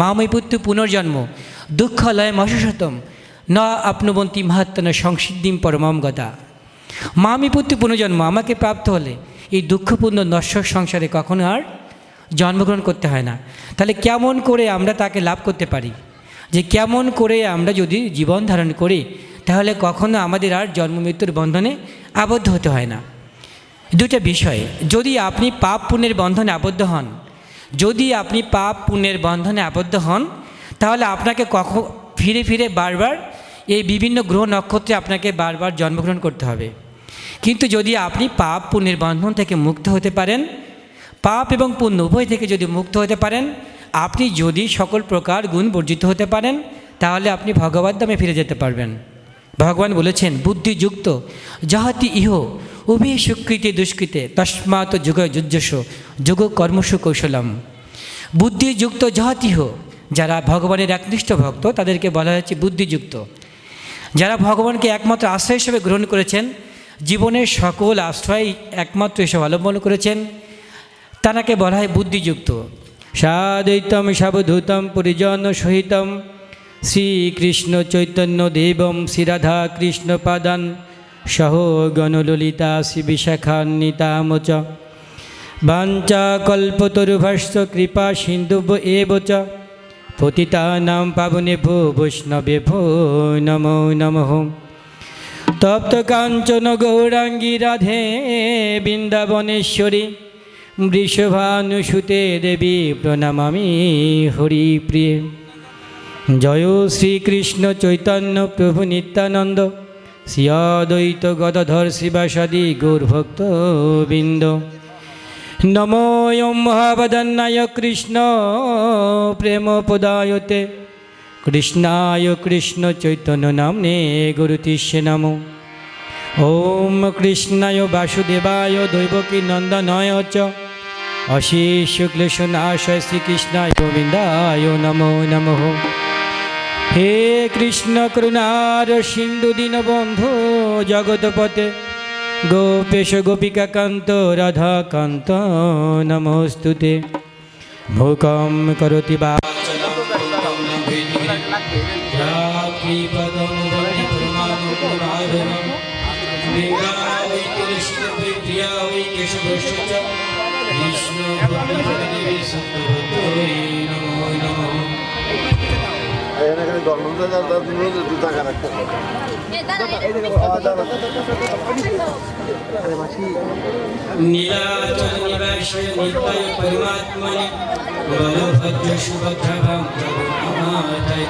মামৈ পুত্র পুনর্জন্ম দুঃখলয় মশতম ন আপনবন্তী মাহাত্মন সংসিদ্ধিম পরমাম গদা। মামি পুত্র পুনর্জন্ম আমাকে প্রাপ্ত হলে এই দুঃখপূর্ণ নশ্বর সংসারে কখনো আর জন্মগ্রহণ করতে হয় না। তাহলে কেমন করে আমরা তাকে লাভ করতে পারি, যে কেমন করে আমরা যদি জীবন ধারণ করি তাহলে কখনো আমাদের আর জন্ম মৃত্যুর বন্ধনে আবদ্ধ হতে হয় না। দুটো বিষয়, যদি আপনি পাপ পুণ্যের বন্ধনে আবদ্ধ হন, যদি আপনি পাপ পুণ্যের বন্ধনে আবদ্ধ হন তাহলে আপনাকে ফিরে ফিরে বারবার এই বিভিন্ন গ্রহ নক্ষত্রে আপনাকে বারবার জন্মগ্রহণ করতে হবে। কিন্তু যদি আপনি পাপ পুণ্যের বন্ধন থেকে মুক্ত হতে পারেন, পাপ এবং পুণ্য উভয় থেকে যদি মুক্ত হতে পারেন, আপনি যদি সকল প্রকার গুণ বর্জিত হতে পারেন তাহলে আপনি ভগবত ধামে ফিরে যেতে পারবেন। ভগবান বলেছেন বুদ্ধিযুক্ত যাহাতি ইহ উভে সুকৃতে দুষ্কৃতে তস্মাৎ যুগ যুজ্জস যোগ কর্মসু কৌশলম। বুদ্ধিযুক্ত যাহাতিহ, যারা ভগবানের একনিষ্ঠ ভক্ত তাদেরকে বলা হচ্ছে বুদ্ধিযুক্ত। যারা ভগবানকে একমাত্র আশ্রয় হিসেবে গ্রহণ করেছেন, জীবনের সকল আশ্রয় একমাত্র এসে অবলম্বন করেছেন, তারাকে বলা হয় বুদ্ধিযুক্ত। সাদ্বৈতম সাবধূতম পরিজন সহিতম শ্রীকৃষ্ণ চৈতন্য দেবম শ্রীরাধা কৃষ্ণ পাদান সহ গণললিতা শ্রী বিশাখান্বিতামচ বাঞ্ছা কল্পতরুভশ্চ কৃপা সিন্ধুব এব চ পতিতানাং পাবনেভ্যো বৈষ্ণবেভ্যো নমো নমঃ। তপ্ত কাঞ্চন গৌরাঙ্গী রাধে বৃন্দাবনেশ্বরী বৃষভানুসুতে দেবী প্রণমামি হরিপ্রিয়ে। জয় শ্রীকৃষ্ণ চৈতন্য প্রভু নিত্যানন্দ শ্রী অদ্বৈত গদাধর শিবাসাদি গৌরভক্তবৃন্দ। নমো মহাবদন্নায় কৃষ্ণ প্রেমপদায়তে কৃষ্ণায় কৃষ্ণ চৈতন্য নামনে গুরুতিষ্যে নমো। ওম কৃষ্ণায় বাসুদেবায় দৈবকী নন্দনায় চ অশেষ ক্লেশনাশয় শ্রীকৃষ্ণায় গোবিন্দায় নমো নমঃ। হে কৃষ্ণ করুণার সিন্ধু দীনবন্ধু জগৎপতে গোপেশ গোপিকাকান্ত রাধাকান্ত নমস্তুতে। মূকং করোতি বাচালং পঙ্গং লঙ্ঘয়িতুম বন্দে পরমানন্দমাধবম। গঙ্গা ওই তুলসী ওই প্রিয়া ওই কেশবশ্চ বিষ্ণু ভক্তি সন্তোই নমো নমঃ। নীলাচল নিবাসে নিত্যায় পরমাত্মনে বলভদ্র সুভদ্রাভাং জগন্নাথায়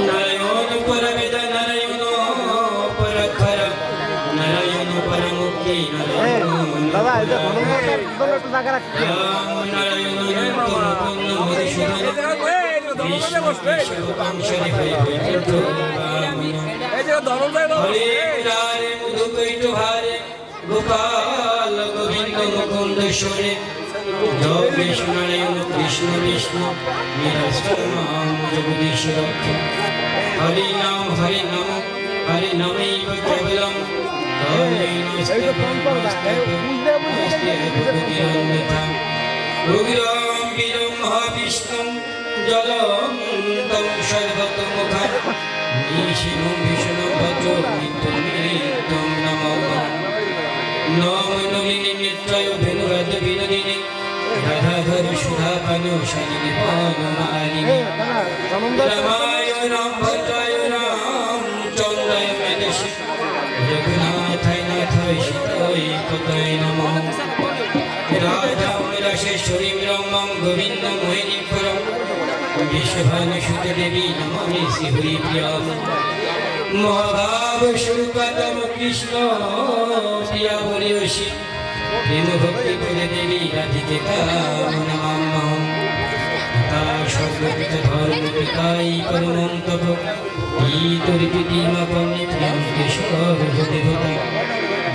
নারায়ণ পরবেদ নারায়ণ পরখর নারায়ণ পরমুক্তি নারায়ণ নারায়ণ মুকুন্দ মধুসূদন গোপাল গোবিন্দ মুকুন্দ সরে জয় কৃষ্ণ নারায়ণ কৃষ্ণ বিষ্ণু জগদীশ রক্ষ। হরি নাম হরি নামৈব কেবলম উগ্রম বীরম মহাবিষ্ণুম জলন্তম সর্বতোমুখম নিশিনম ভীষণম ভদ্র মৃত্যুম নমঃ। নমো নলিনী নেত্রায় ভেনুরদ বিনোদিনী রাধাধর সুধাপান শালিনী পানমালিনী রামায় রাম ভদ্রায় রাম চন্দ্রায় মেদেশী রঘুনাথায় নাথায় সীতায় পতয়ে নমঃ। রাধাম রাশেশ্বরী ব্রহ্মম গোবিন্দ মোহিনী পরম বিশ্বভানুসুতে দেবী নমামি শ্রীহরিপ্রিয়াম। মহাভাব স্বরূপতম কৃষ্ণ প্রিয়া হরিয়সী প্রেম ভক্তি করে দেবী রাধিকে নমাম্যহম। তার সর্বপিত ধর্ম পিতাই পরমং তব ইতরিপিতিমাপন্নি প্রিয়ং কেশব দেবতা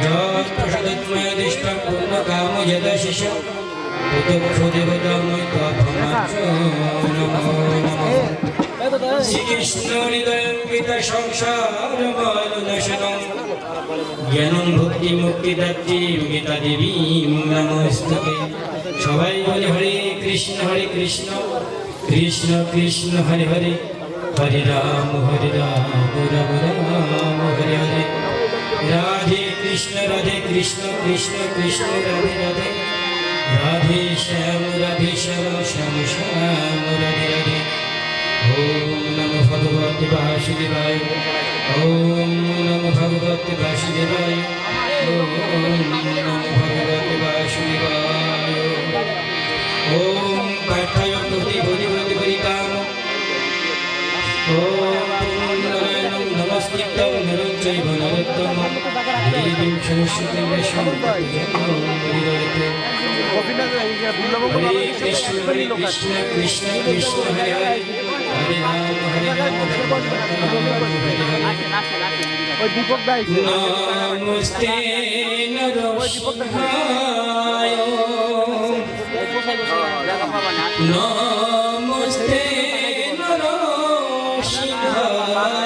যৎ প্রসাদত্ময় দৃষ্টং পূর্ণ কাম যদা শিষ ততক্ষ দেবতাময় তৎমাচ নমো নমঃ। শ্রীকৃষ্ণ হৃদয়ং গীতা সংসার মালনাশনং জ্ঞানং ভক্তি মুক্তিদাত্রী গীতা দেবী নমস্তুতে। সবাই বলে হরে কৃষ্ণ কৃষ্ণ কৃষ্ণ হরে হরে হরে রাম রাম রাম হরে হরে রাধে কৃষ্ণ কৃষ্ণ কৃষ্ণ রাধে রাধে রাধে শ্যাম শ্যাম শ্যাম রাধে রাধে ওম নমো ভগবতে বাসুদেবায় ওম নমো ভগবতে বাসুদেবায় ওম নমো ভগবতে বাসুদেবায় ওম পাঠায় প্রতি বলি বলি বলিতাম ওম নারায়ণং নমস্কৃত্যং নরং চৈব নরোত্তমং দেবীং সংস্কৃতিং বেশং হরে কৃষ্ণ কৃষ্ণ কৃষ্ণ হরে হরে হরে রাম নমস্তে নরসিংহায় নমস্তে নরসিংহায়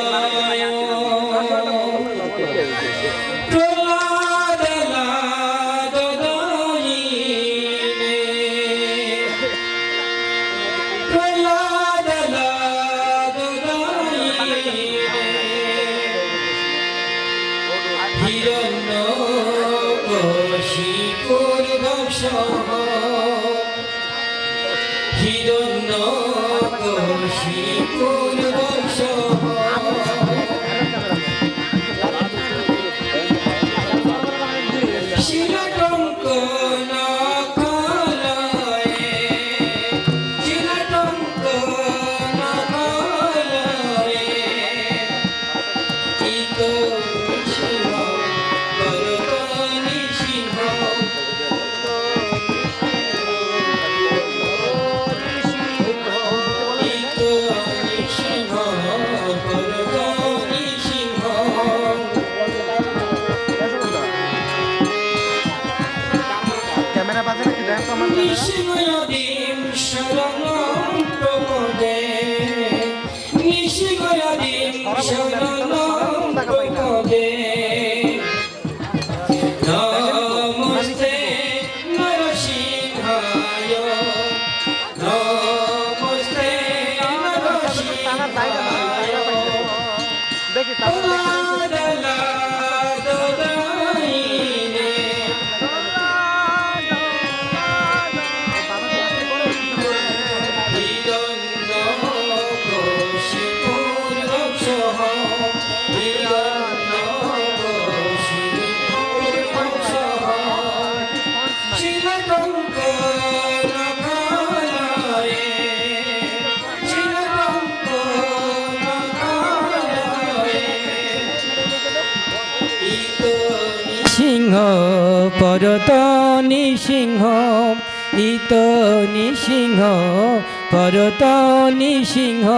নিশিগয়াদিম শরণং প্রপদে নিশিগয়াদিম শরণং প্রপদে নমস্তে নরসিংহায় নমস্তে নরসিংহায় দেখি সিংহ পরত নিসিংহ ইত নিসিংহ পরত নিসিংহ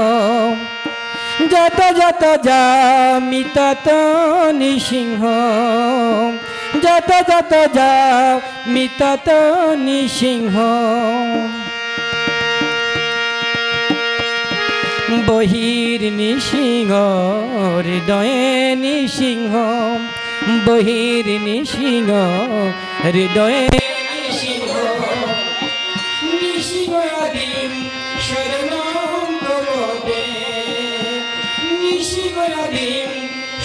যত যত যামি তত নিসিংহ যত যত যামি তত নিসিংহ বহির নিসিংহ হৃদয়ে নিসিংহ বহির নিসিংহ হৃদয়ে নিসিংহ নিসিংহাদিম শরণং প্রপদে নিসিংহাদিম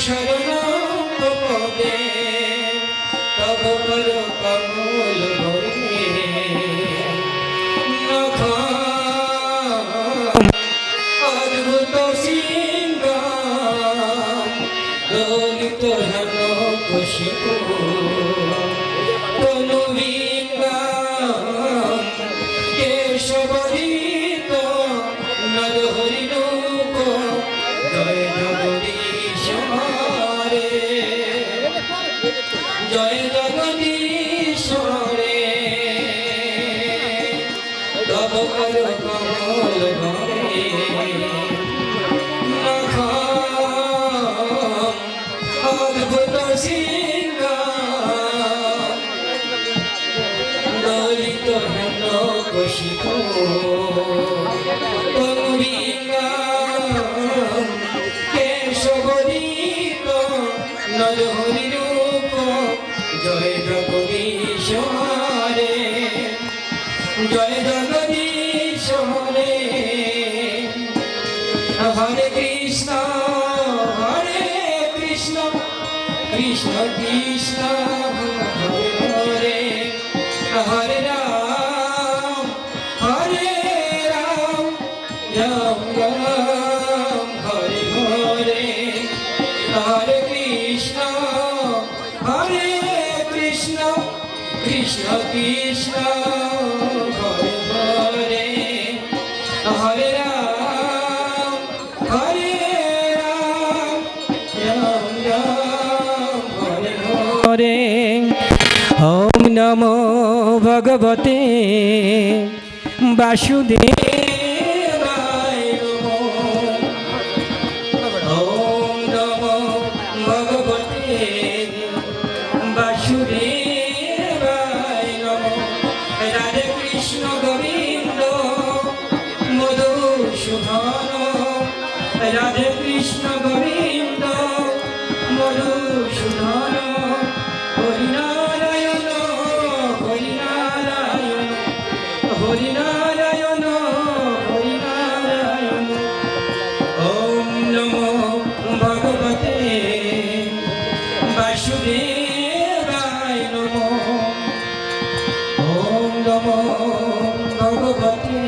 শরণং প্রপদে তব কর কমল ভরে নখ অদ্ভুত সিংহ দলিত ধন কশিপু তনুবিঙ্গম কেশবদিত নরহরি রূপ জয় জগদীশ হরে জয় জগদীশ হরে তব কর কমল ভরে অদ্ভুত সিংহ হরে কৃষ্ণ কৃষ্ণ কৃষ্ণ হরে হরে হরে রাম রাম রাম হরে হরে হরে কৃষ্ণ কৃষ্ণ কৃষ্ণ হরে হরে হরে রাম রাম হরে হরে। ওম নমো ভগবতে বাসুদেবায় নমো। ওম নমো ভগবতে বাসুদেবায় নমো। রাধে কৃষ্ণ গোবিন্দ মধুসূদন, রাধে কৃষ্ণ গোবিন্দ মধুসূদন, হরিনারায়ণ হরিনারায়ণ হরিনারায়ণ হরিনারায়ণ। ওম নমো ভগবতে বাসুদেবায় নমো। ওম নমো ভগবতে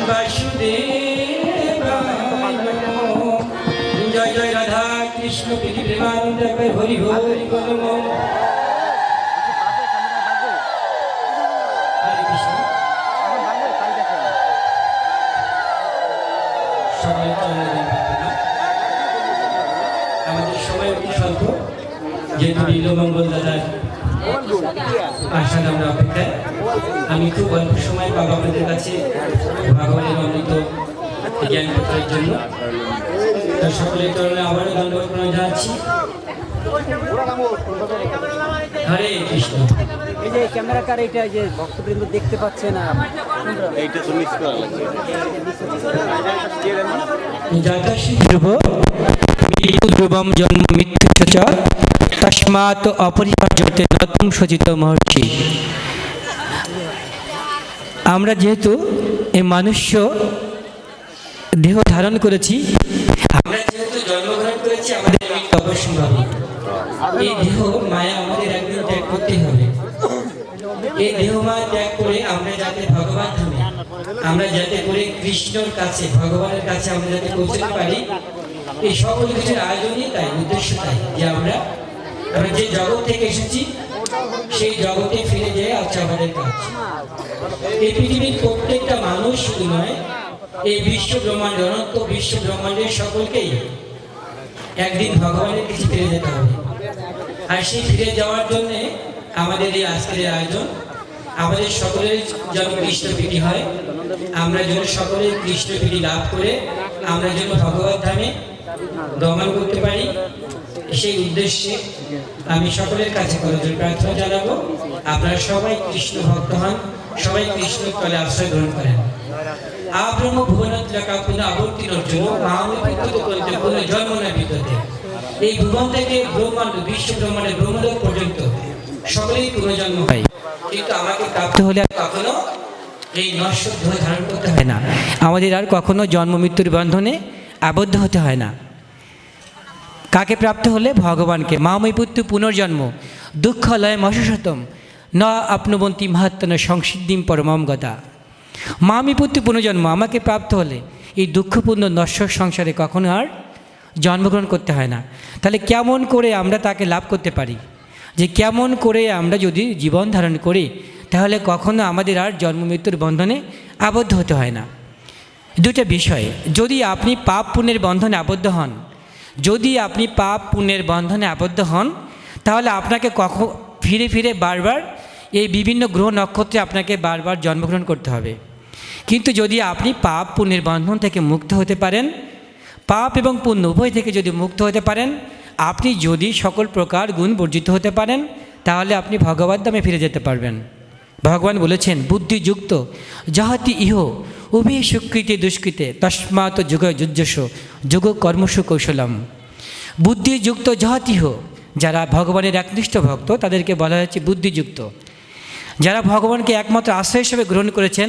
বাসুদেবায় নমো। জয় জয় রাধা কৃষ্ণ প্রীতি প্রেমানন্দ হরি হরি নমো। হরে কৃষ্ণ। সবাই আমাদের সময় অতি স্বল্প, যেহেতু নীলমঙ্গল দাদার আসার আমরা অপেক্ষায়। আমি খুব অল্প সময় পাবো আপনাদের কাছে ভগবানের অমৃত জ্ঞান প্রচারের জন্য। তার সকলের কারণে আবারও ধন্যবাদ জানাচ্ছি। হরে কৃষ্ণ। এই যে ক্যামেরাকার এইটা যে ভক্তবৃন্দ দেখতে পাচ্ছে না, এইটা তো মিস করা লাগছে। যাতাশী ধ্রুব মৃত্যু ধ্রুবম জন্ম মৃত্যু চ তস্মাৎ অপরিহার্যতে নতুম সচিত মহর্ষি। আমরা যেহেতু এই মনুষ্য দেহ ধারণ করেছি, আমরা যেহেতু জন্মগ্রহণ করেছি, আমাদের মৃত্যু অবশ্যম্ভাবী। এই দেহ মায়া আমাদের একদিন ত্যাগ করতে হবে। এই দেহ মায়া ত্যাগ করে আমরা যাতে ভগবান ধামে, আমরা যাতে করে কৃষ্ণর কাছে ভগবানের কাছে আমরা যাতে পৌঁছতে পারি, এই সকল কিছুর আয়োজনই তাই, উদ্দেশ্য তাই যে আমরা যে জগৎ থেকে এসেছি সেই জগতে ফিরে যেয়ে আছে আমাদের কাজ। এই পৃথিবীর প্রত্যেকটা মানুষ শুধু নয়, এই বিশ্ব ব্রহ্মাণ্ড অনন্ত বিশ্ব ব্রহ্মাণ্ডের সকলকেই একদিন ভগবানের কাছে ফিরে যেতে হবে। আর সেই ফিরে যাওয়ার জন্য আমাদের এই আজকের আয়োজন, আমাদের সকলের যেন কৃষ্ণপ্রীতি হয়, আমরা যেন সকলের কৃষ্ণপ্রীতি লাভ করে আমরা যেন ভগবত ধামে গমন করতে পারি, সেই উদ্দেশ্যে আমি সকলের কাছে করজোড় প্রার্থনা জানাবো আপনারা সবাই কৃষ্ণ ভক্ত হন, সবাই কৃষ্ণ তলে আশ্রয় গ্রহণ করেন। আব্রহ্ম ভুবনত্রাকা পুনঃ আবর্তিন অর্জুন মহামৃত্যু করতে পুনঃ জন্ম না বিদ্যতে। এই ভুবন থেকে ব্রহ্মাণ্ড বিশ্ব ব্রহ্মাণ্ডের ব্রহ্মলোক পর্যন্ত সকলেই পুনর্জন্ম হয়, কিন্তু আমাকে প্রাপ্ত হলে আর কখনো এই নশ্বর দেহ ধারণ করতে হয় না, আমাদের আর কখনো জন্ম মৃত্যুর বন্ধনে আবদ্ধ হতে হয় না। কাকে প্রাপ্ত হলে? ভগবানকে। মামৈ পুত্র পুনর্জন্ম দুঃখলয় মশতম ন আপনবন্তী মাহাত্মন সংসিদ্ধিম পরমম গদা। মামি পুত্র পুনর্জন্ম আমাকে প্রাপ্ত হলে এই দুঃখপূর্ণ নশ্বর সংসারে কখনো আর জন্মগ্রহণ করতে হয় না। তাহলে কেমন করে আমরা তাকে লাভ করতে পারি? যে কেমন করে আমরা যদি জীবন ধারণ করি তাহলে কখনো আমাদের আর জন্ম মৃত্যুর বন্ধনে আবদ্ধ হতে হয় না। দুটো বিষয়, যদি আপনি পাপ পুণ্যের বন্ধনে আবদ্ধ হন, যদি আপনি পাপ পুণ্যের বন্ধনে আবদ্ধ হন তাহলে আপনাকে ফিরে ফিরে বারবার এই বিভিন্ন গ্রহ নক্ষত্রে আপনাকে বারবার জন্মগ্রহণ করতে হবে। কিন্তু যদি আপনি পাপ পুণ্যের বন্ধন থেকে মুক্ত হতে পারেন, পাপ এবং পুণ্য উভয় থেকে যদি মুক্ত হতে পারেন, আপনি যদি সকল প্রকার গুণ বর্জিত হতে পারেন তাহলে আপনি ভগবত ধামে ফিরে যেতে পারবেন। ভগবান বলেছেন বুদ্ধিযুক্ত যাহাতি ইহ উভয় সুকৃতে দুষ্কৃতে তস্মাৎ যোগ যুজ্যস যোগ কর্মসু কৌশলম। বুদ্ধিযুক্ত যাহাতিহ, যারা ভগবানের একনিষ্ঠ ভক্ত তাদেরকে বলা হচ্ছে বুদ্ধিযুক্ত। যারা ভগবানকে একমাত্র আশ্রয় হিসেবে গ্রহণ করেছেন,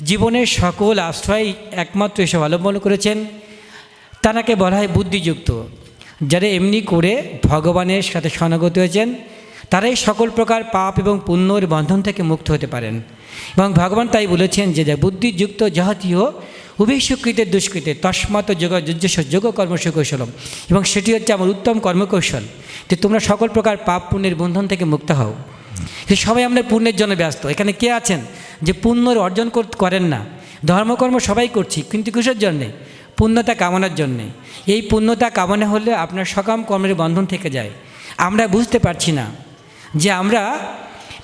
জীবনের সকল আশ্রয় একমাত্র এসে অবলম্বন করেছেন, তাকে বলা হয় বুদ্ধিযুক্ত। যারা এমনি করে ভগবানের সাথে সনাগত হয়েছেন তারাই সকল প্রকার পাপ এবং পুণ্যর বন্ধন থেকে মুক্ত হতে পারেন। এবং ভগবান তাই বলেছেন যে যা বুদ্ধিযুক্ত যাহাতিও উভয়সুকৃতের দুষ্কৃতে তস্মাৎ যোগ যুজ্যস যোগ কর্মসু কৌশলম, এবং সেটি হচ্ছে আমার উত্তম কর্মকৌশল যে তোমরা সকল প্রকার পাপ পুণ্যের বন্ধন থেকে মুক্ত হও। সবাই আমরা পুণ্যের জন্য ব্যস্ত। এখানে কে আছেন যে পুণ্যর অর্জন করেন না? ধর্মকর্ম সবাই করছি, কিন্তু কিসের জন্যে? পুণ্যতা কামনার জন্যে। এই পুণ্যতা কামনা হলে আপনার সকাম কর্মের বন্ধন থেকে যায়। আমরা বুঝতে পারছি না যে আমরা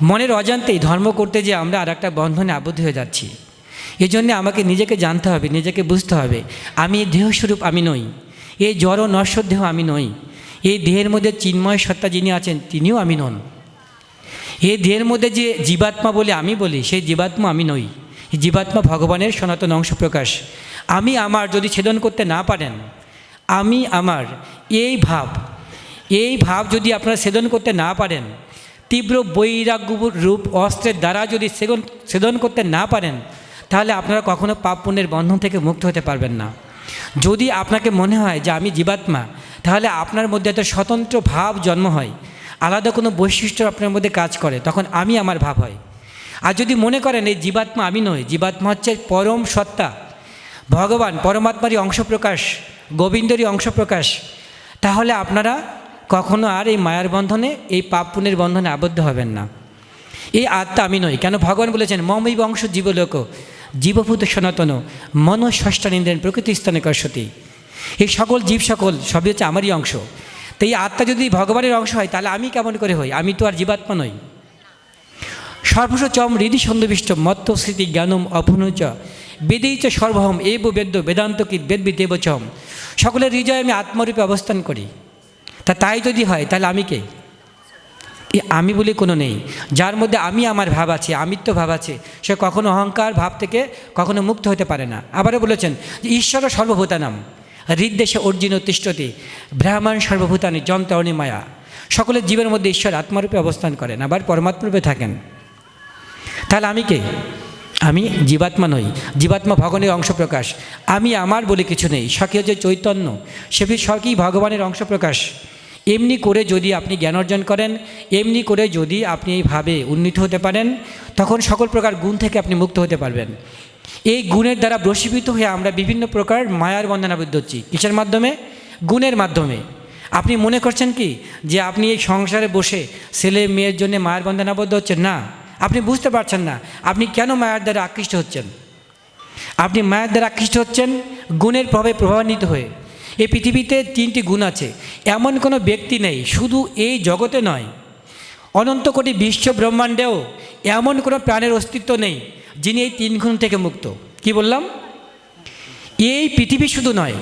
মনের অজান্তেই ধর্ম করতে যে আমরা আর একটা বন্ধনে আবদ্ধ হয়ে যাচ্ছি। এই জন্যে আমাকে নিজেকে জানতে হবে, নিজেকে বুঝতে হবে আমি এই দেহস্বরূপ আমি নই, এই জড় নশ্বর দেহ আমি নই, এই দেহের মধ্যে চিন্ময় সত্তা যিনি আছেন তিনিও আমি নন। এই দেহের মধ্যে যে জীবাত্মা বলে আমি বলি সেই জীবাত্মা আমি নই। এই জীবাত্মা ভগবানের সনাতন অংশ প্রকাশ। আমি আমার যদি ছেদন করতে না পারেন, আমি আমার এই ভাব যদি আপনারা ছেদন করতে না পারেন, তীব্র বৈরাগ্য রূপ অস্ত্রের দ্বারা যদি ছেদন করতে না পারেন, তাহলে আপনারা কখনো পাপ পুণ্যের বন্ধন থেকে মুক্ত হতে পারবেন না। যদি আপনাকে মনে হয় যে আমি জীবাত্মা, তাহলে আপনার মধ্যে একটা স্বতন্ত্র ভাব জন্ম হয়, আলাদা কোনো বৈশিষ্ট্য আপনার মধ্যে কাজ করে, তখন আমি আমার ভাব হয়। আর যদি মনে করেন এই জীবাত্মা আমি নই, জীবাত্মা হচ্ছে পরম সত্তা, ভগবান পরমাত্মারই অংশপ্রকাশ, গোবিন্দেরই অংশপ্রকাশ, তাহলে আপনারা কখনো আর এই মায়ার বন্ধনে, এই পাপ পুণ্যের বন্ধনে আবদ্ধ হবেন না। এই আত্মা আমি নই। কেন ভগবান বলেছেন মমই বংশ জীবলোক জীবভূত সনাতন মনঃষষ্ঠানিন্দ্রেন প্রকৃতিস্থানে কর্ষতি। এই সকল জীব সবই হচ্ছে আমারই অংশ। তো এই আত্মা যদি ভগবানের অংশ হয়, তাহলে আমি কেমন করে হই? আমি তো আর জীবাত্মা নই। সর্বস্ব চম হৃদি সন্দেবিষ্ট মত্ত স্মৃতি জ্ঞানম অভুনুচ বেদেই চ সর্বহম এব বেদ্য বেদান্তকিত বেদবিদেব চম। সকলের হৃদয়ে আমি আত্মরূপে অবস্থান করি। তাই যদি হয়, তাহলে আমি কে? আমি বলে কোনো নেই। যার মধ্যে আমি আমার ভাব আছে, আমিত্ব ভাব আছে, সে কখনো অহংকার ভাব থেকে কখনো মুক্ত হতে পারে না। আবারও বলেছেন যে ঈশ্বর সর্বভূতানাম হৃদ্দেশে অর্জুন তিষ্ঠতি ব্রাহ্মণ সর্বভূতানি যন্ত্রণী মায়া। সকলের জীবের মধ্যে ঈশ্বর আত্মারূপে অবস্থান করেন, আবার পরমাত্মারূপে থাকেন। তাহলে আমি কে? আমি জীবাত্মা নই। জীবাত্মা ভগবানের অংশ প্রকাশ। আমি আমার বলে কিছু নেই। সখী হচ্ছে চৈতন্য, সেটি সবই ভগবানের অংশ প্রকাশ। এমনি করে যদি আপনি জ্ঞান অর্জন করেন, এমনি করে যদি আপনি এইভাবে উন্নীত হতে পারেন, তখন সকল প্রকার গুণ থেকে আপনি মুক্ত হতে পারবেন। এই গুণের দ্বারা বশীভূত হয়ে আমরা বিভিন্ন প্রকার মায়ার বন্ধনে আবদ্ধ হচ্ছি। কিসের মাধ্যমে? গুণের মাধ্যমে। আপনি মনে করছেন কি যে আপনি এই সংসারে বসে ছেলে মেয়ের জন্য মায়ের বন্ধনে আবদ্ধ হচ্ছেন? না, আপনি বুঝতে পারছেন না আপনি কেন মায়ের দ্বারা আকৃষ্ট হচ্ছেন। আপনি মায়ের দ্বারা আকৃষ্ট হচ্ছেন গুণের প্রভাবে প্রভাবান্বিত হয়ে। এই পৃথিবীতে 3টি গুণ আছে। এমন কোনো ব্যক্তি নেই, শুধু এই জগতে নয়, অনন্ত কোটি বিশ্ব ব্রহ্মাণ্ডেও এমন কোনো প্রাণের অস্তিত্ব নেই যিনি এই 3 গুণ থেকে মুক্ত। কি বললাম? এই পৃথিবী শুধু নয়,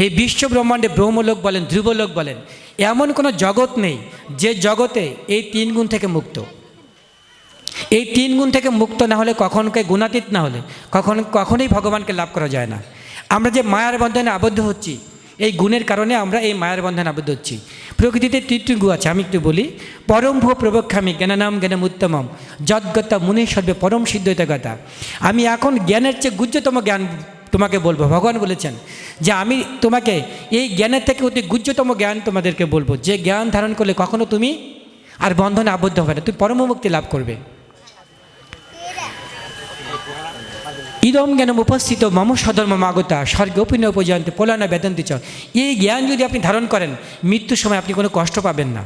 এই বিশ্ব ব্রহ্মাণ্ডে ব্রহ্মলোক বলেন, ধ্রুবলোক বলেন, এমন কোনো জগৎ নেই যে জগতে এই 3 গুণ থেকে মুক্ত। এই 3 গুণ থেকে মুক্ত না হলে, কখনকে গুণাতীত না হলে কখনোই ভগবানকে লাভ করা যায় না। আমরা যে মায়ার বন্ধনে আবদ্ধ হচ্ছি, এই গুণের কারণে আমরা এই মায়ার বন্ধনে আবদ্ধ হচ্ছি। প্রকৃতিতে 3টি গুণ আছে, আমি একটু বলি। পরম ভূ প্রবক্ষামি জ্ঞানানাম জ্ঞানম উত্তমম যদ্গতা মুনি সর্বে পরম সিদ্ধতা। আমি এখন জ্ঞানের চেয়ে গুহ্যতম জ্ঞান তোমাকে বলবো। ভগবান বলেছেন যে আমি তোমাকে এই জ্ঞানের থেকে অতি গুহ্যতম জ্ঞান তোমাদেরকে বলবো, যে জ্ঞান ধারণ করলে কখনো তুমি আর বন্ধনে আবদ্ধ হবে না, তুমি পরম মুক্তি লাভ করবে। ইদম জ্ঞানম উপস্থিত মম সধর্ম মাগতা স্বর্গে অপিন উপজয়ন্ত পোলানা বেদন্তি চ। এই জ্ঞান যদি আপনি ধারণ করেন, মৃত্যুর সময় আপনি কোনো কষ্ট পাবেন না।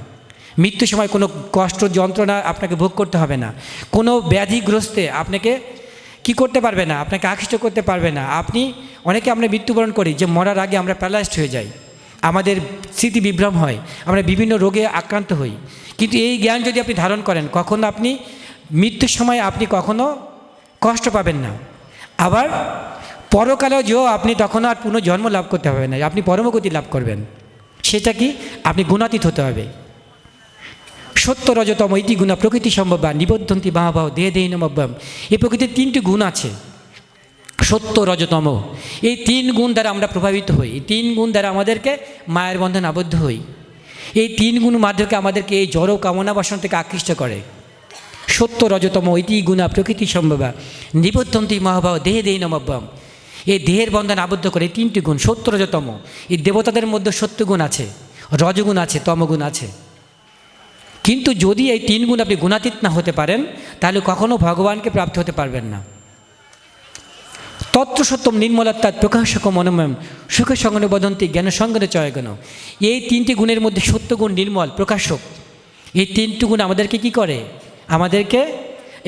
মৃত্যুর সময় কোনো কষ্ট যন্ত্রণা আপনাকে ভোগ করতে হবে না। কোনো ব্যাধিগ্রস্তে আপনাকে কি করতে পারবে না, আপনাকে আকৃষ্ট করতে পারবে না। অনেকে আমরা মৃত্যুবরণ করি যে মরার আগে আমরা প্যারালাইজড হয়ে যাই, আমাদের স্মৃতি বিভ্রম হয়, আমরা বিভিন্ন রোগে আক্রান্ত হই। কিন্তু এই জ্ঞান যদি আপনি ধারণ করেন, কখনো আপনি মৃত্যুর সময় আপনি কখনো কষ্ট পাবেন না। আবার পরকালেও যেও আপনি তখন আর পুনর্জন্ম লাভ করতে হবে না, আপনি পরমগতি লাভ করবেন। সেটা কি? আপনি গুণাতীত হতে হবে। সত্য রজতম ইতি গুণা প্রকৃতি সম্ভব বা নিবদ্ধন্তি মহাভাব দেহ দেহ নমব্যম। এই প্রকৃতির 3টি গুণ আছে, সত্য রজতম। এই 3 গুণ দ্বারা আমরা প্রভাবিত হই, এই 3 গুণ দ্বারা আমাদেরকে মায়ের বন্ধনে আবদ্ধ হই। এই 3 গুণ মাধ্যমে আমাদেরকে এই জড় কামনা বাসনা থেকে আকৃষ্ট করে। সত্য রজতম ইতি গুণা প্রকৃতি সম্ভবা নিবদ্ধন্তি মহাভাব দেহে দেহি নমব্যম। এই দেহের বন্ধন আবদ্ধ করে এই তিনটি গুণ সত্য রজতম। এই দেবতাদের মধ্যে সত্য গুণ আছে, রজগুণ আছে, তমগুণ আছে। কিন্তু যদি এই তিন গুণ আপনি গুণাতীত না হতে পারেন তাহলে কখনো ভগবানকে প্রাপ্ত হতে পারবেন না। তত্র সত্যম নির্মলাত্মাৎ প্রকাশক মনোময়ম সুখে সঙ্গনে বদন্তি জ্ঞান সঙ্গনে চয়গণ। এই তিনটি গুণের মধ্যে সত্য গুণ নির্মল প্রকাশক। এই তিনটি গুণ আমাদেরকে কি করে? আমাদেরকে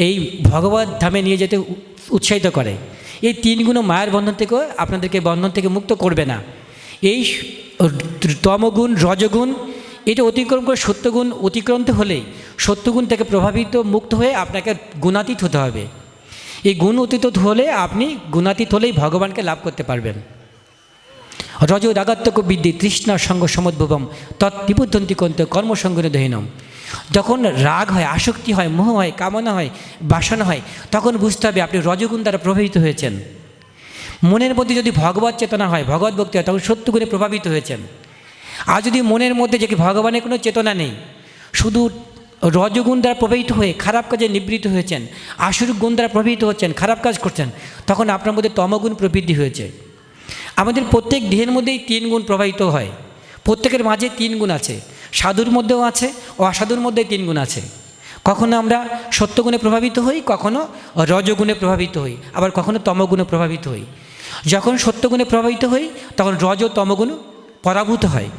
এই ভগবত ধামে নিয়ে যেতে উৎসাহিত করে। এই তিন গুণও মায়ের বন্ধন থেকেও আপনাদেরকে বন্ধন থেকে মুক্ত করবে না। এই তমগুণ রজগুণ এটা অতিক্রম করে সত্যগুণ অতিক্রান্ত হলেই সত্যগুণ থেকে প্রভাবিত মুক্ত হয়ে আপনাকে গুণাতীত হতে হবে। এই গুণ অতীত হলে আপনি গুণাতীত হলেই ভগবানকে লাভ করতে পারবেন। রজ রাগাত্মক বিদ্যি তৃষ্ণা সঙ্গ সমদ্ভুবম তৎবিবুদ্ধন্তি কন্ত কর্মসঙ্গনে দহিনম। যখন রাগ হয়, আসক্তি হয়, মোহ হয়, কামনা হয়, বাসনা হয়, তখন বুঝতে হবে আপনি রজগুণ দ্বারা প্রভাবিত হয়েছেন। মনের মধ্যে যদি ভগবত চেতনা হয়, ভগবত ভক্তি হয়, তখন সত্যগুণে প্রভাবিত হয়েছেন। আর যদি মনের মধ্যে যে ভগবানের কোনো চেতনা নেই, শুধু রজগুণ দ্বারা প্রভাবিত হয়ে খারাপ কাজে নিবৃত্ত হয়েছেন, আসুরিক গুণ দ্বারা প্রভাবিত হচ্ছেন, খারাপ কাজ করছেন, তখন আপনার মধ্যে তমগুণ প্রবৃদ্ধি হয়েছে। আমাদের প্রত্যেক দেহের মধ্যেই তিন গুণ প্রবাহিত হয়। প্রত্যেকের মাঝে তিন গুণ আছে, সাধুর মধ্যেও আছে, অসাধুর মধ্যে তিন গুণ আছে। কখনো আমরা সত্যগুণে প্রভাবিত হই, কখনো রজগুণে প্রভাবিত হই, আবার কখনো তমগুণে প্রভাবিত হই। যখন সত্যগুণে প্রভাবিত হই তখন রজ তমগুণ পরাভূত হয়।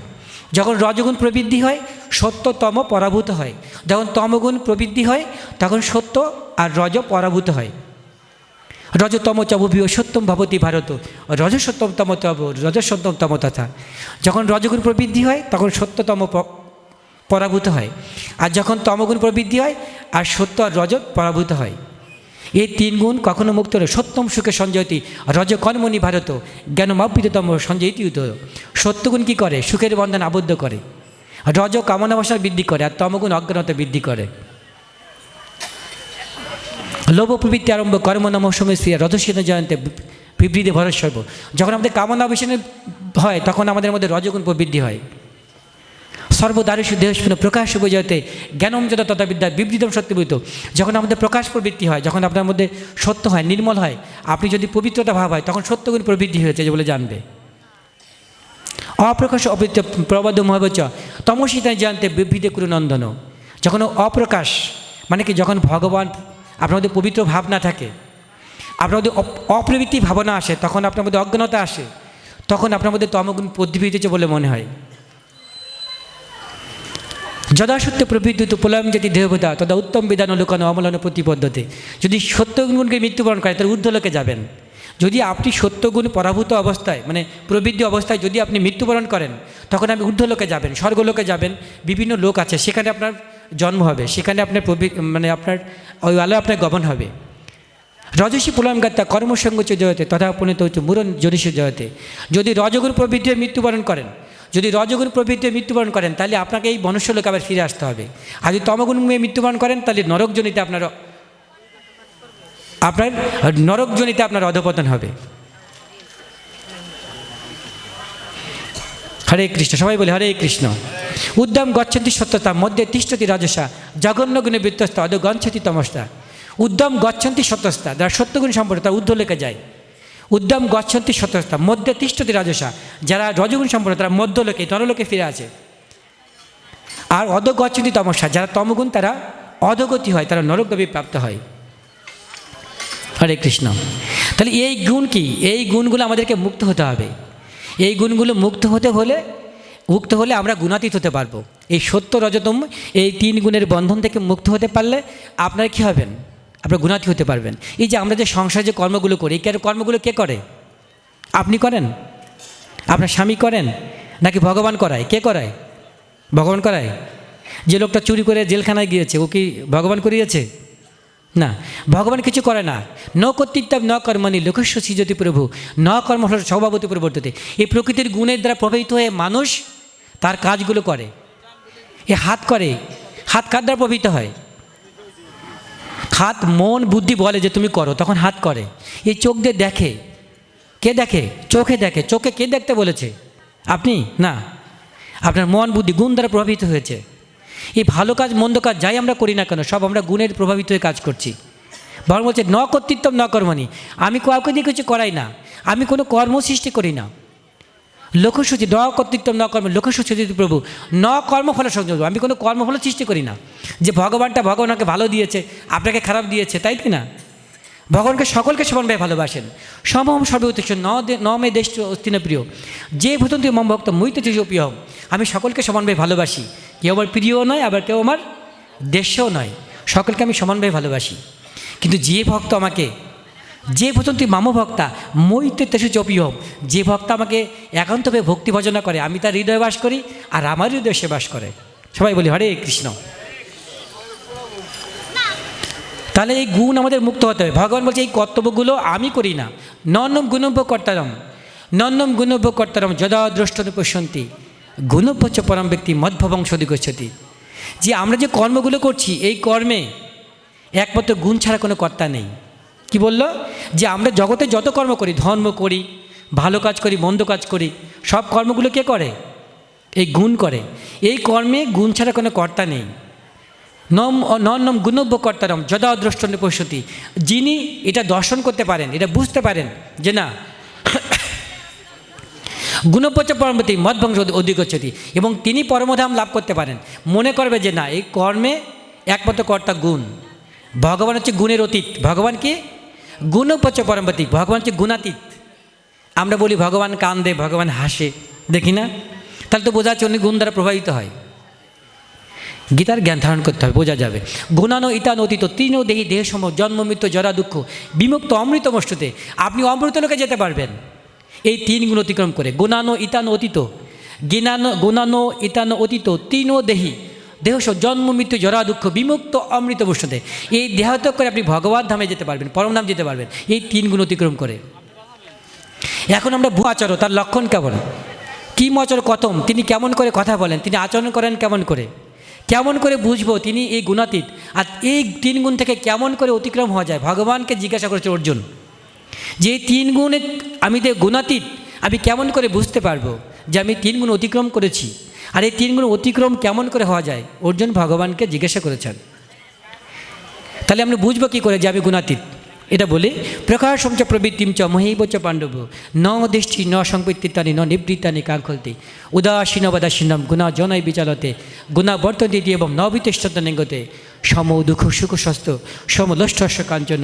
যখন রজগুণ প্রবৃদ্ধি হয় সত্য তম পরাভূত হয়। যখন তমগুণ প্রবৃদ্ধি হয় তখন সত্য আর রজ পরাভূত হয়। রজতম চবুভিও সত্যম ভবতী ভারত রজসত্যম তম তব রজসত্যম তম তথা। যখন রজগুণ প্রবৃদ্ধি হয় তখন সত্যতম পরাভূত হয়, আর যখন তমগুণ প্রবৃদ্ধি হয় আর সত্য আর রজ পরাভূত হয়। এই তিন গুণ কখনো মুক্ত হলে সত্যম সুখে সঞ্জয়তি রজ কর্মণি ভারত জ্ঞানমাবৃততম সঞ্জয়তি উত। সত্যগুণ কী করে? সুখের বন্ধন আবদ্ধ করে। রজ কামনা বাসনা বৃদ্ধি করে, আর তমগুণ অজ্ঞানতা বৃদ্ধি করে। লোভ প্রবৃত্তি আরম্ভ কর্ম নম সময় শ্রিয়া রজসীন জয়ন্তে বিবৃতি ভরসর্ব। যখন আমাদের কামনা বাসনা হয় তখন আমাদের মধ্যে রজগুণ প্রবৃদ্ধি হয়। সর্বদারিষু দেহস্পূর্ণ প্রকাশ বুঝাতে জ্ঞানম যত তথা বিদ্যা বিবৃতম সত্যবিত। যখন আমাদের প্রকাশ প্রবৃত্তি হয়, যখন আপনার মধ্যে সত্য হয়, নির্মল হয়, আপনি যদি পবিত্রতা ভাব হয়, তখন সত্যগুণ প্রবৃদ্ধি হয়েছে যে বলে জানবে। অপ্রকাশ অবৃত্ত প্রবাদ মহাবচ তমসিতা জানতে বিবৃতি কুরু নন্দন। যখন অপ্রকাশ মানে কি, যখন ভগবান আপনার মধ্যে পবিত্র ভাব না থাকে, আপনার মধ্যে অপ্রবৃত্তি ভাবনা আসে, তখন আপনার মধ্যে অজ্ঞানতা আসে, তখন আপনার মধ্যে তমগুণ প্রবৃদ্ধি হয়েছে বলে মনে হয়। যদা সত্য প্রবৃদ্ধ প্রলয়ম যদি দেহবতা তদা উত্তম বিধান লোকানো অমলানো প্রতিপদ্ধতি। যদি সত্যগুণকে মৃত্যুবরণ করে তাহলে ঊর্ধ্বলোকে যাবেন। যদি আপনি সত্যগুণ পরাভূত অবস্থায় মানে প্রবৃদ্ধি অবস্থায় যদি আপনি মৃত্যুবরণ করেন, তখন আপনি ঊর্ধ্বলোকে যাবেন, স্বর্গলোকে যাবেন। বিভিন্ন লোক আছে, সেখানে আপনার জন্ম হবে, সেখানে আপনার মানে আপনার ওই আলো আপনার গমন হবে। রজসী প্রলয়ম গাত্তা কর্মসঙ্গ জয়তে তথা উপনীত হচ্ছে মুরন জনিষ জয়তে। যদি রজগুণ প্রবৃদ্ধি মৃত্যুবরণ করেন, যদি রজগুণ প্রবৃত্তি মৃত্যুবরণ করেন তাহলে আপনাকে এই মনুষ্যলোকে আবার ফিরে আসতে হবে। আর যদি তমগুণ মৃত্যুবরণ করেন তাহলে নরকজনিতে আপনার নরকজনিতে আপনার অধপতন হবে। হরে কৃষ্ণ, সবাই বলে হরে কৃষ্ণ। উদ্যম গচ্ছন্তি সত্যতা মধ্যে তিষ্ঠতি রাজসা জঘন্য গুণে বৃত্তস্তা অদ গচ্ছতি তমস্তা। উদ্যম গচ্ছন্তি সত্যস্তা, যারা সত্যগুণ সম্পর্ক তারা ঊর্ধ্বলোকে যায়। উদ্যম গচ্ছন্তি সত্যস্তা মধ্যে তিষ্ঠতি রাজসা, যারা রজগুণ সম্পন্ন তারা মধ্যলোকে নরলোকে ফিরে আছে। আর অধ গচ্ছন্তি তমস্যা, যারা তমগুণ তারা অধগতি হয়, তারা নরকগতি প্রাপ্ত হয়। হরে কৃষ্ণ। তাহলে এই গুণ কি? এই গুণগুলো আমাদেরকে মুক্ত হতে হবে। এই গুণগুলো মুক্ত হলে আমরা গুণাতীত হতে পারবো। এই সত্য রজতম এই তিন গুণের বন্ধন থেকে মুক্ত হতে পারলে আপনারা কী হবেন? আপনারা গুণাতীত হতে পারবেন। এই যে আমরা যে সংসারে যে কর্মগুলো করি, এই কর্মগুলো কে করে? আপনি করেন? আপনার স্বামী করেন? নাকি ভগবান করায়? কে করায়? ভগবান করায়। যে লোকটা চুরি করে জেলখানায় গিয়েছে, ও কি ভগবান করিয়েছে? না, ভগবান কিছু করে না। ন কর্তৃত্ব ন কর্মণি লোকস্য সৃজতি প্রভু ন কর্ম স্বভাবতী পরিবর্ততে। এই প্রকৃতির গুণের দ্বারা প্রভাবিত হয়ে মানুষ তার কাজগুলো করে। এ হাত করে, হাত কার দ্বারা প্রভাবিত হয়? হাত মন বুদ্ধি বলে যে তুমি করো, তখন হাত করে। এই চোখ দিয়ে দেখে, কে দেখে? চোখে দেখে। চোখে কে দেখতে বলেছে? আপনি না, আপনার মন বুদ্ধি গুণ দ্বারা প্রভাবিত হয়েছে। এই ভালো কাজ মন্দ কাজ যাই আমরা করি না কেন, সব আমরা গুণের প্রভাবিত হয়ে কাজ করছি। বরং বলছে ন কর্তৃত্বম ন কর্মণি, আমি কাউকে দিয়ে কিছু করাই না, আমি কোনো কর্ম সৃষ্টি করি না। লক্ষ্যসূচি ন কর্তৃত্বম ন কর্ম লক্ষ্যসূচি প্রভু ন কর্মফল সংযোগ, আমি কোনো কর্মফল সৃষ্টি করি না। যে ভগবান আমাকে ভালো দিয়েছে, আপনাকে খারাপ দিয়েছে, তাই কি না? ভগবানকে সকলকে সমানভাবে ভালোবাসেন। সমম সর্বতেষ ন মে দেশ অস্তিন প্রিয়, যে ভূতন্তি মম ভক্ত মুইতে প্রিয়, আমি সকলকে সমানভাবে ভালোবাসি। কেউ আমার প্রিয়ও নয়, আবার কেউ আমার দেশেও নয়, সকলকে আমি সমানভাবে ভালোবাসি। কিন্তু যে ভক্ত আমাকে, যে ভূতন্তি মাম ভক্তা মৈতে তেসু চপিয়, যে ভক্ত আমাকে একান্তভাবে ভক্তি ভজনা করে, আমি তার হৃদয়ে বাস করি আর আমার হৃদয়ে সে বাস করে। সবাই বলি হরে কৃষ্ণ। তাহলে এই গুণ আমাদের মুক্ত হতে হবে। ভগবান বলছে এই কর্তব্যগুলো আমি করি না। নন্নম গুণভ্য কর্তারম, নন্নম গুণভ্য কর্তারম যদা দ্রষ্টনুপশ্যন্তি গুণভ্য পরম ব্যক্তি মধ্ববংশদি গচ্ছতি। যে আমরা যে কর্মগুলো করছি, এই কর্মে একমাত্র গুণ ছাড়া কোনো কর্তা নেই। কি বলল? যে আমরা জগতে যত কর্ম করি, ধর্ম করি, ভালো কাজ করি, মন্দ কাজ করি, সব কর্মগুলো কে করে? এই গুণ করে। এই কর্মে গুণ ছাড়া কোনো কর্তা নেই। নম গুণভ্য কর্তারম যদা দ্রষ্টনে পশ্যতি, যিনি এটা দর্শন করতে পারেন, এটা বুঝতে পারেন যে না গুণপচ পরমতি মধ্বংশ অধিগচ্ছতি, এবং তিনি পরমধাম লাভ করতে পারেন। মনে করবে যে না এই কর্মে একমাত্র কর্তা গুণ, ভগবান হচ্ছে গুণের অতীত। ভগবান কি? গুণপচ পরমতি, ভগবান হচ্ছে গুণাতীত। আমরা বলি ভগবান কান্দে, ভগবান হাসে, দেখি না? তাহলে তো বোঝা যাচ্ছে উনি গুণ দ্বারা প্রভাবিত হয়। গীতার জ্ঞান ধারণ করতে হবে, বোঝা যাবে। গুণানো ইতান অতীত তৃণ দেহি দেহ সম জন্ম মৃত্যু জরা দুঃখ বিমুক্ত অমৃতমষ্টতে, আপনি অমৃত লোকে যেতে পারবেন এই তিন গুণ অতিক্রম করে। গুণানো ইতান অতীত, গুণানো ইতান অতীত তৃণ দেহি দেহ সম জন্ম মৃত্যু জরা দুঃখ বিমুক্ত অমৃতমষ্টতে, এই দেহত্যাগ করে আপনি ভগবান ধামে যেতে পারবেন, পরমধাম যেতে পারবেন এই তিন গুণ অতিক্রম করে। এখন আমরা ভূ আচরণ, তার লক্ষণ কেমন? কি মচর কথম, তিনি কেমন করে কথা বলেন, তিনি আচরণ করেন কেমন করে, কেমন করে বুঝবো তিনি এই গুণাতীত? আর এই তিন গুণ থেকে কেমন করে অতিক্রম হওয়া যায়? ভগবানকে জিজ্ঞাসা করেছে অর্জুন, যে এই তিন গুণে আমি যে গুণাতীত, আমি কেমন করে বুঝতে পারবো যে আমি তিন গুণ অতিক্রম করেছি? আর এই তিন গুণ অতিক্রম কেমন করে হওয়া যায়? অর্জুন ভগবানকে জিজ্ঞাসা করেছেন। তাহলে আমরা বুঝবো কী করে যে আমি গুণাতীত? এটা বলে প্রকাশম চ প্রবৃত্তিম চ মহৈব চ পাণ্ডব ন দৃষ্টি ন সংপৃত্তিতানি ন নিবৃত্তানি কাঙ্ক্ষলতি উদাসীন বদাসীনম গুণা জনৈ বিচালতে গুণা বর্তন্তি এবং ন বিতিষ্ঠত নিগতে সম দুঃখ সুখ স্বস্থ সমলষ্টস্য কাঞ্চন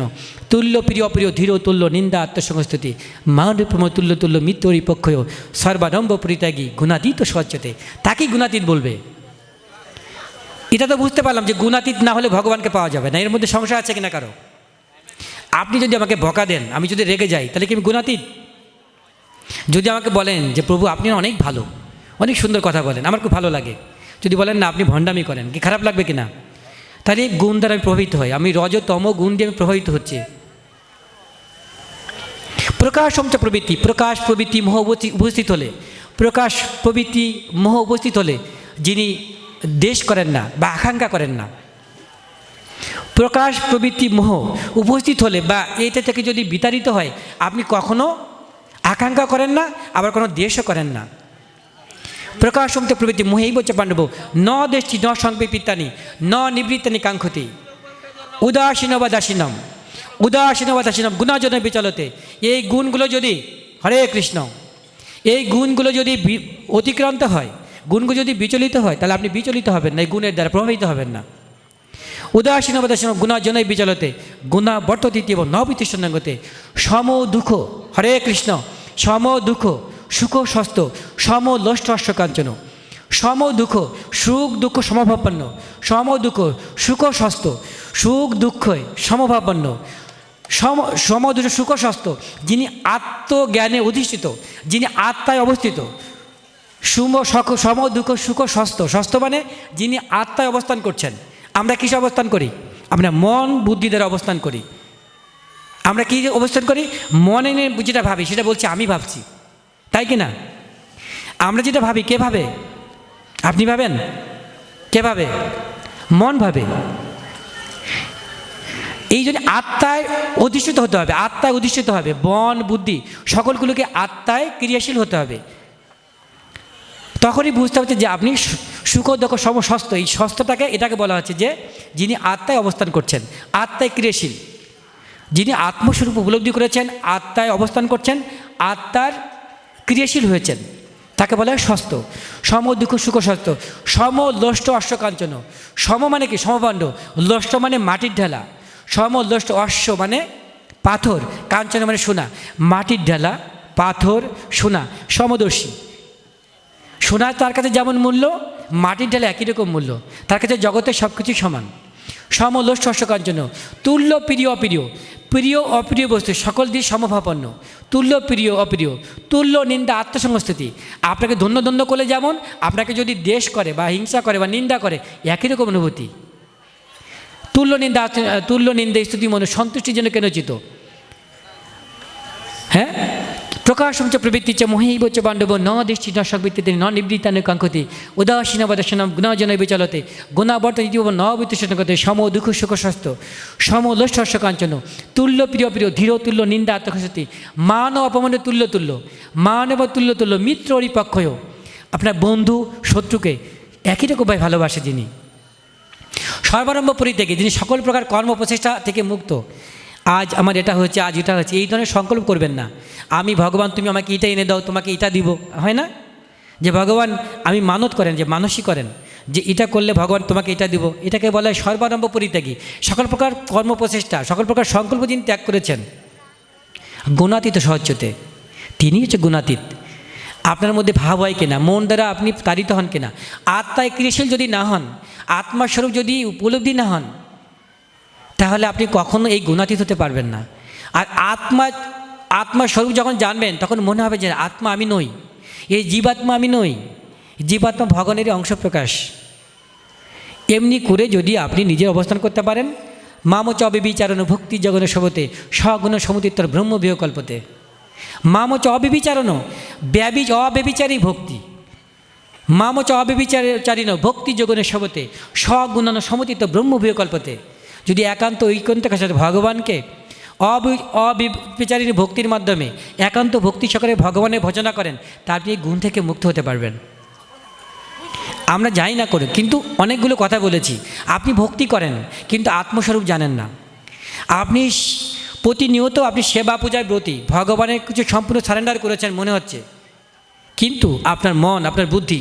তুল্য প্রিয় অপ্রিয় ধীর তুল্য নিন্দা আত্মসংস্তুতি মানপ্রম তুল্য তুল্য মৃত্যুরি পক্ষয় সর্বারম্ভ পরিত্যাগী গুণাতীত স্বচ্ছতে, তাকেই গুণাতীত বলবে। এটা তো বুঝতে পারলাম যে গুণাতীত না হলে ভগবানকে পাওয়া যাবে না। এর মধ্যে সংশয় আছে কিনা কারো? আপনি যদি আমাকে বকা দেন, আমি যদি রেগে যাই, তাহলে কি আমি গুণাতীত? যদি আমাকে বলেন যে প্রভু আপনি অনেক ভালো, অনেক সুন্দর কথা বলেন, আমার খুব ভালো লাগে, যদি বলেন না আপনি ভণ্ডামি করেন, কি খারাপ লাগবে কি না? তাহলে গুণ দ্বারা আমি প্রভাবিত হই, আমি রজতম গুণ দিয়ে আমি প্রভাবিত হচ্ছে। প্রকাশম চ প্রবৃত্তি, প্রকাশ প্রবৃত্তি মোহ উপস্থিত হলে, প্রকাশ প্রবৃত্তি মোহ উপস্থিত হলে যিনি দেশ করেন না বা আকাঙ্ক্ষা করেন না, প্রকাশ প্রবৃত্তি মোহ উপস্থিত হলে বা এইটা থেকে যদি বিতাড়িত হয়, আপনি কখনো আকাঙ্ক্ষা করেন না, আবার কোনো দেশও করেন না। প্রকাশম চ প্রবৃত্তি মোহেই বলছে পাণ্ডব ন দেশটি ন সংপৃত্তানি ন নিবৃত্তানি কাঙ্ক্ষতি উদাসীন বা দাসীনম উদাসীন বা দাসীনম গুণাজন বিচলতে, এই গুণগুলো যদি, হরে কৃষ্ণ, এই গুণগুলো যদি অতিক্রান্ত হয়, গুণগুলো যদি বিচলিত হয়, তাহলে আপনি বিচলিত হবেন না, এই গুণের দ্বারা প্রভাবিত হবেন না। উদাসীন বদাসীন গুণাজনৈ বিচলতে গুণা বর্ততি এবং নবিতিষ্ঠতে সম দুঃখ, হরে কৃষ্ণ, সম দুঃখ সুখ স্বস্থ সম লোষ্ঠস্য কাঞ্চন, সম দুঃখ সুখ দুঃখ সমভাবাপন্ন, সম দুঃখ সুখ স্বাস্থ্য সুখ দুঃখ সমভাবাপন্ন, সম দুঃখ সুখ স্বাস্থ্য, যিনি আত্মজ্ঞানে অধিষ্ঠিত, যিনি আত্মায় অবস্থিত, সম দুঃখ সুখ স্বাস্থ্য, স্বাস্থ্য মানে যিনি আত্মায় অবস্থান করছেন। আমরা কিসে অবস্থান করি? আমরা মন বুদ্ধি দ্বারা অবস্থান করি। আমরা কি অবস্থান করি? মনে নিয়ে যেটা ভাবি সেটা বলছি আমি ভাবছি, তাই কি না? আমরা যেটা ভাবি কে ভাবে? আপনি ভাবেন? কে ভাবে? মন ভাবে। এই জন্য আত্মায় অধিষ্ঠিত হতে হবে, আত্মায় অধিষ্ঠিত হবে, মন বুদ্ধি সকলগুলোকে আত্মায় ক্রিয়াশীল হতে হবে। তখনই বুঝতে হচ্ছে যে আপনি সুখ দুঃখ সমস্ত, এই স্বাস্থ্যটাকে এটাকে বলা হচ্ছে যে যিনি আত্মায় অবস্থান করছেন, আত্মায় ক্রিয়াশীল, যিনি আত্মস্বরূপ উপলব্ধি করেছেন, আত্মায় অবস্থান করছেন, আত্মার ক্রিয়াশীল হয়েছেন, তাকে বলা হয় স্বাস্থ্য। সম দুঃখ সুখ স্বাস্থ্য। সম লোষ্ট অশ্ব কাঞ্চন। সম মানে কি? সমভাণ্ড। লোষ্ট মানে মাটির ঢেলা। সম লোষ্ট অশ্ব মানে পাথর, কাঞ্চন মানে সোনা। মাটির ঢেলা, পাথর, সোনা, সমদর্শী। সোনা তার কাছে যেমন মূল্য, মাটির ঢেলা একই রকম মূল্য, তার কাছে জগতের সব কিছুই সমান। সমলোষ্ট কাঞ্চন। তুল্য প্রিয় অপ্রিয়। প্রিয় অপ্রিয় বস্তু সকল দিয়ে সমভাবাপন্ন। তুল্য প্রিয় অপ্রিয়। তুল্য নিন্দা আত্মসংস্তুতি। আপনাকে ধন্য করলে যেমন, আপনাকে যদি দ্বেষ করে বা হিংসা করে বা নিন্দা করে একই রকম অনুভূতি। তুল্য নিন্দা স্তুতি মনে সন্তুষ্টির জন্য কেন চিত। হ্যাঁ, প্রকাশম চ প্রবৃত্তি চ মহৈব চ বান্ধব ন দৃষ্টি ন সংবৃত্তিতে ন নিবৃত্তানে কাঙ্ক্ষতি উদাসীন বদর্শনম গুণাজন বিচলতে গুণাবর্তন ইতিব ন বিত্তন করতে সম দুঃখ সুখ স্বাস্থ্য। সম লোষ্ট কাঞ্চন। তুল্য প্রিয় প্রিয়। ধীর তুল্য নিন্দা আত্মসতি। মান ও অপমানে তুল্য তুল্য। মান এবং তুল্য তুল্য। মিত্র পক্ষয়। আপনার বন্ধু শত্রুকে একই রকমভাবে ভালোবাসে যিনি। সর্বারম্ভ পরিত্যাগী, যিনি সকল প্রকার কর্ম প্রচেষ্টা থেকে মুক্ত। আজ আমার এটা হচ্ছে, আজ এটা হচ্ছে, এই ধরনের সংকল্প করবেন না। আমি ভগবান তুমি আমাকে এটা এনে দাও, তোমাকে এটা দিব, হয় না? যে ভগবান আমি মানত করেন, যে মানসিক করেন যে এটা করলে ভগবান তোমাকে এটা দিব, এটাকে বলা হয় সর্বারম্ভ পরিত্যাগী। সকল প্রকার কর্ম প্রচেষ্টা, সকল প্রকার সংকল্প যিনি ত্যাগ করেছেন। গুণাতীত সহজতে, তিনি হচ্ছে গুণাতীত। আপনার মধ্যে ভাব হয় কিনা, মন দ্বারা আপনি তাড়িত হন কিনা, আত্মায় ক্রিয়াশীল যদি না হন, আত্মাস্বরূপ যদি উপলব্ধি না হন, তাহলে আপনি কখনো এই গুণাতীত হতে পারবেন না। আর আত্মার স্বরূপ যখন জানবেন, তখন মনে হবে যে আত্মা আমি নই, এই জীবাত্মা আমি নই, জীবাত্মা ভগবানেরই অংশ প্রকাশ। এমনি করে যদি আপনি নিজের অবস্থান করতে পারেন, মামচ অবিবিচারণ ভক্তি জগনের সবতে সগুণ সমুতিত্তর ব্রহ্ম বিহকল্পতে। মামচ অবিবিচারণ অব্যবিচারী ভক্তি। মামচ অবিবিচারিণ ভক্তি জগনের সবতে সগুণ সমুতিত্ত ব্রহ্ম বিহকল্পতে। যদি একান্ত ঐকান্তিকের সাথে ভগবানকে অবিচারিণী ভক্তির মাধ্যমে একান্ত ভক্তি সহকারে ভগবানের ভজনা করেন, তা আপনি এই গুণ থেকে মুক্ত হতে পারবেন। আমরা যাই না করে, কিন্তু অনেকগুলো কথা বলেছি। আপনি ভক্তি করেন কিন্তু আত্মস্বরূপ জানেন না। আপনি প্রতিনিয়ত আপনি সেবা পূজায় ব্রতী, ভগবানের কিছু সম্পূর্ণ সারেন্ডার করেছেন মনে হচ্ছে, কিন্তু আপনার মন, আপনার বুদ্ধি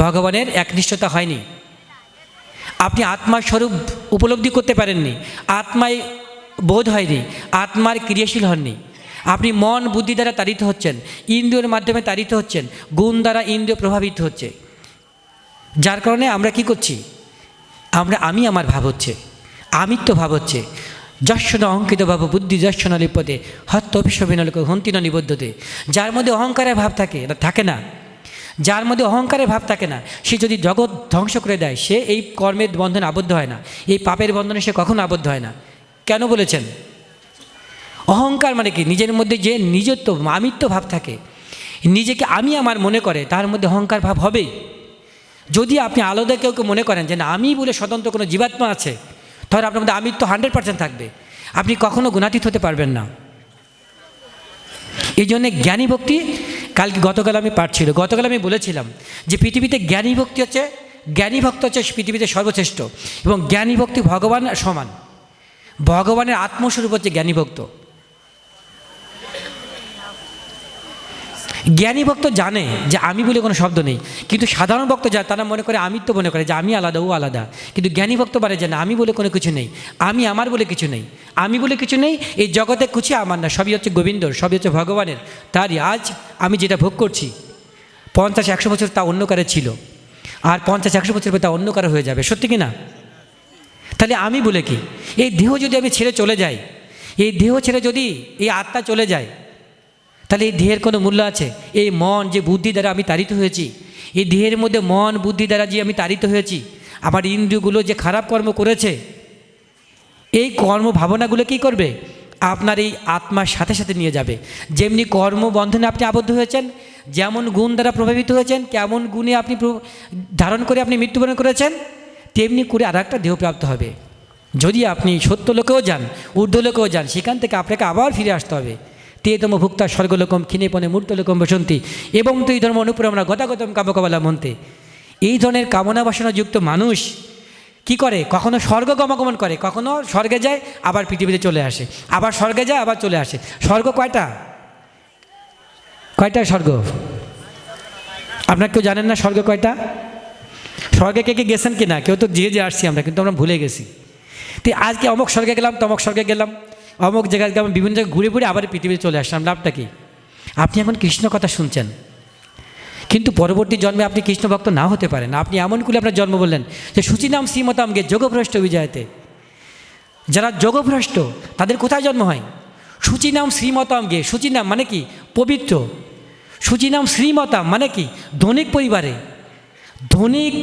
ভগবানের একনিষ্ঠতা হয়নি। আপনি আত্মার স্বরূপ উপলব্ধি করতে পারেননি, আত্মায় বোধ হয়নি, আত্মার ক্রিয়াশীল হননি। আপনি মন বুদ্ধি দ্বারা তাড়িত হচ্ছেন, ইন্দ্রিয়ের মাধ্যমে তাড়িত হচ্ছেন, গুণ দ্বারা ইন্দ্রিয় প্রভাবিত হচ্ছে। যার কারণে আমরা কি করছি, আমি আমার ভাব হচ্ছে, আমিত্ব ভাব হচ্ছে। যশ্বন অহংকৃত ভাব বুদ্ধি যশ্বন লিপ্যতে হত্য অভিশবিনলোক হন্তি ন নিবদ্ধতে। যার মধ্যে অহংকারের ভাব থাকে না, যার মধ্যে অহংকারের ভাব থাকে না, সে যদি জগৎ ধ্বংস করে দেয়, সে এই কর্মের বন্ধনে আবদ্ধ হয় না, এই পাপের বন্ধনে সে কখনো আবদ্ধ হয় না। কেন বলেছেন? অহংকার মানে কি? নিজের মধ্যে যে নিজত্ব আমিত্ব ভাব থাকে, নিজেকে আমি আমার মনে করে, তার মধ্যে অহংকার ভাব হবেই। যদি আপনি আলাদা কেউ মনে করেন যে না আমি বলে স্বতন্ত্র কোনো জীবাত্মা আছে, তাহলে আপনার মধ্যে আমিত্ব 100% থাকবে, আপনি কখনো গুণাতীত হতে পারবেন না। এই জন্যে জ্ঞানী ভক্তি, গতকাল আমি পাঠ ছিল, গতকাল আমি বলেছিলাম যে পৃথিবীতে জ্ঞানী ভক্তি হচ্ছে, জ্ঞানী ভক্ত হচ্ছে পৃথিবীতে সর্বশ্রেষ্ঠ, এবং জ্ঞানী ভক্তি ভগবান সমান। ভগবানের আত্মস্বরূপ হচ্ছে জ্ঞানী ভক্ত। জ্ঞানী ভক্ত জানে যে আমি বলে কোনো শব্দ নেই, কিন্তু সাধারণ ভক্ত যা তারা মনে করে আমিত্ব মনে করে যে আমি আলাদা, ও আলাদা। কিন্তু জ্ঞানী ভক্ত বলে যে না, আমি বলে কোনো কিছু নেই, আমি আমার বলে কিছু নেই, আমি বলে কিছু নেই, এই জগতে কিছু আমার না, সবই হচ্ছে গোবিন্দর, সবই হচ্ছে ভগবানের। তারই আজ আমি যেটা ভোগ করছি, 50-100 বছর তা অন্য কারে ছিল, আর 50-100 বছর পর তা অন্য কারো হয়ে যাবে, সত্যি কি না? তাহলে আমি বলে কি? এই দেহ যদি আমি ছেড়ে চলে যাই, এই দেহ ছেড়ে যদি এই আত্মা চলে যায়, তাহলে এই দেহের কোনো মূল্য আছে? এই মন যে বুদ্ধি দ্বারা আমি তাড়িত হয়েছি, এই দেহের মধ্যে মন বুদ্ধি দ্বারা যে আমি তাড়িত হয়েছি, আমার ইন্দ্রিয়গুলো যে খারাপ কর্ম করেছে, এই কর্ম ভাবনাগুলো কী করবে? আপনার এই আত্মার সাথে সাথে নিয়ে যাবে। যেমনি কর্মবন্ধনে আপনি আবদ্ধ হয়েছেন, যেমন গুণ দ্বারা প্রভাবিত হয়েছেন, কেমন গুণে আপনি ধারণ করে আপনি মৃত্যুবরণ করেছেন, তেমনি করে আর একটা দেহ প্রাপ্ত হবে। যদি আপনি সত্য লোকেও যান, ঊর্ধ্ব লোকেও যান, সেখান থেকে আপনাকে আবার ফিরে আসতে হবে। তেতম ভুক্তা স্বর্গলোকম ক্ষীণেপনে মূর্তলোকম বসন্তি এবং তুই ধর্ম অনুপুরমরা গতাগতম কামকবালা মন্তে। এই ধরনের কামনা বাসনাযুক্ত মানুষ কি করে, কখনো স্বর্গ গমগমন করে, কখনো স্বর্গে যায় আবার পৃথিবীতে চলে আসে, আবার স্বর্গে যায় আবার চলে আসে। স্বর্গ কয়টা স্বর্গ? আপনারা কেউ জানেন না স্বর্গ কয়টা? স্বর্গে কে কে গেছেন কি না? কেউ তো যে আসছি আমরা, কিন্তু আমরা ভুলে গেছি। তো আজকে অমুক স্বর্গে গেলাম, তমক স্বর্গে গেলাম, অমুক জায়গায় গেলাম, বিভিন্ন জায়গায় ঘুরে ঘুরে আবার পৃথিবীতে চলে আসলাম। লাভটা কি? আপনি এখন কৃষ্ণ কথা শুনছেন, কিন্তু পরবর্তী জন্মে আপনি কৃষ্ণ ভক্ত না হতে পারেন। আপনি এমন করে আপনার জন্ম বললেন যে শুচিনাম শ্রীমতাম গে যোগভ্রষ্ট বিজয়তে। যারা যোগভ্রষ্ট তাদের কোথায় জন্ম হয়? শুচিনাম শ্রীমতাম গে, শুচিনাম মানে কি? পবিত্র। শুচিনাম শ্রীমতাম মানে কি? ধনিক পরিবারে, ধনিক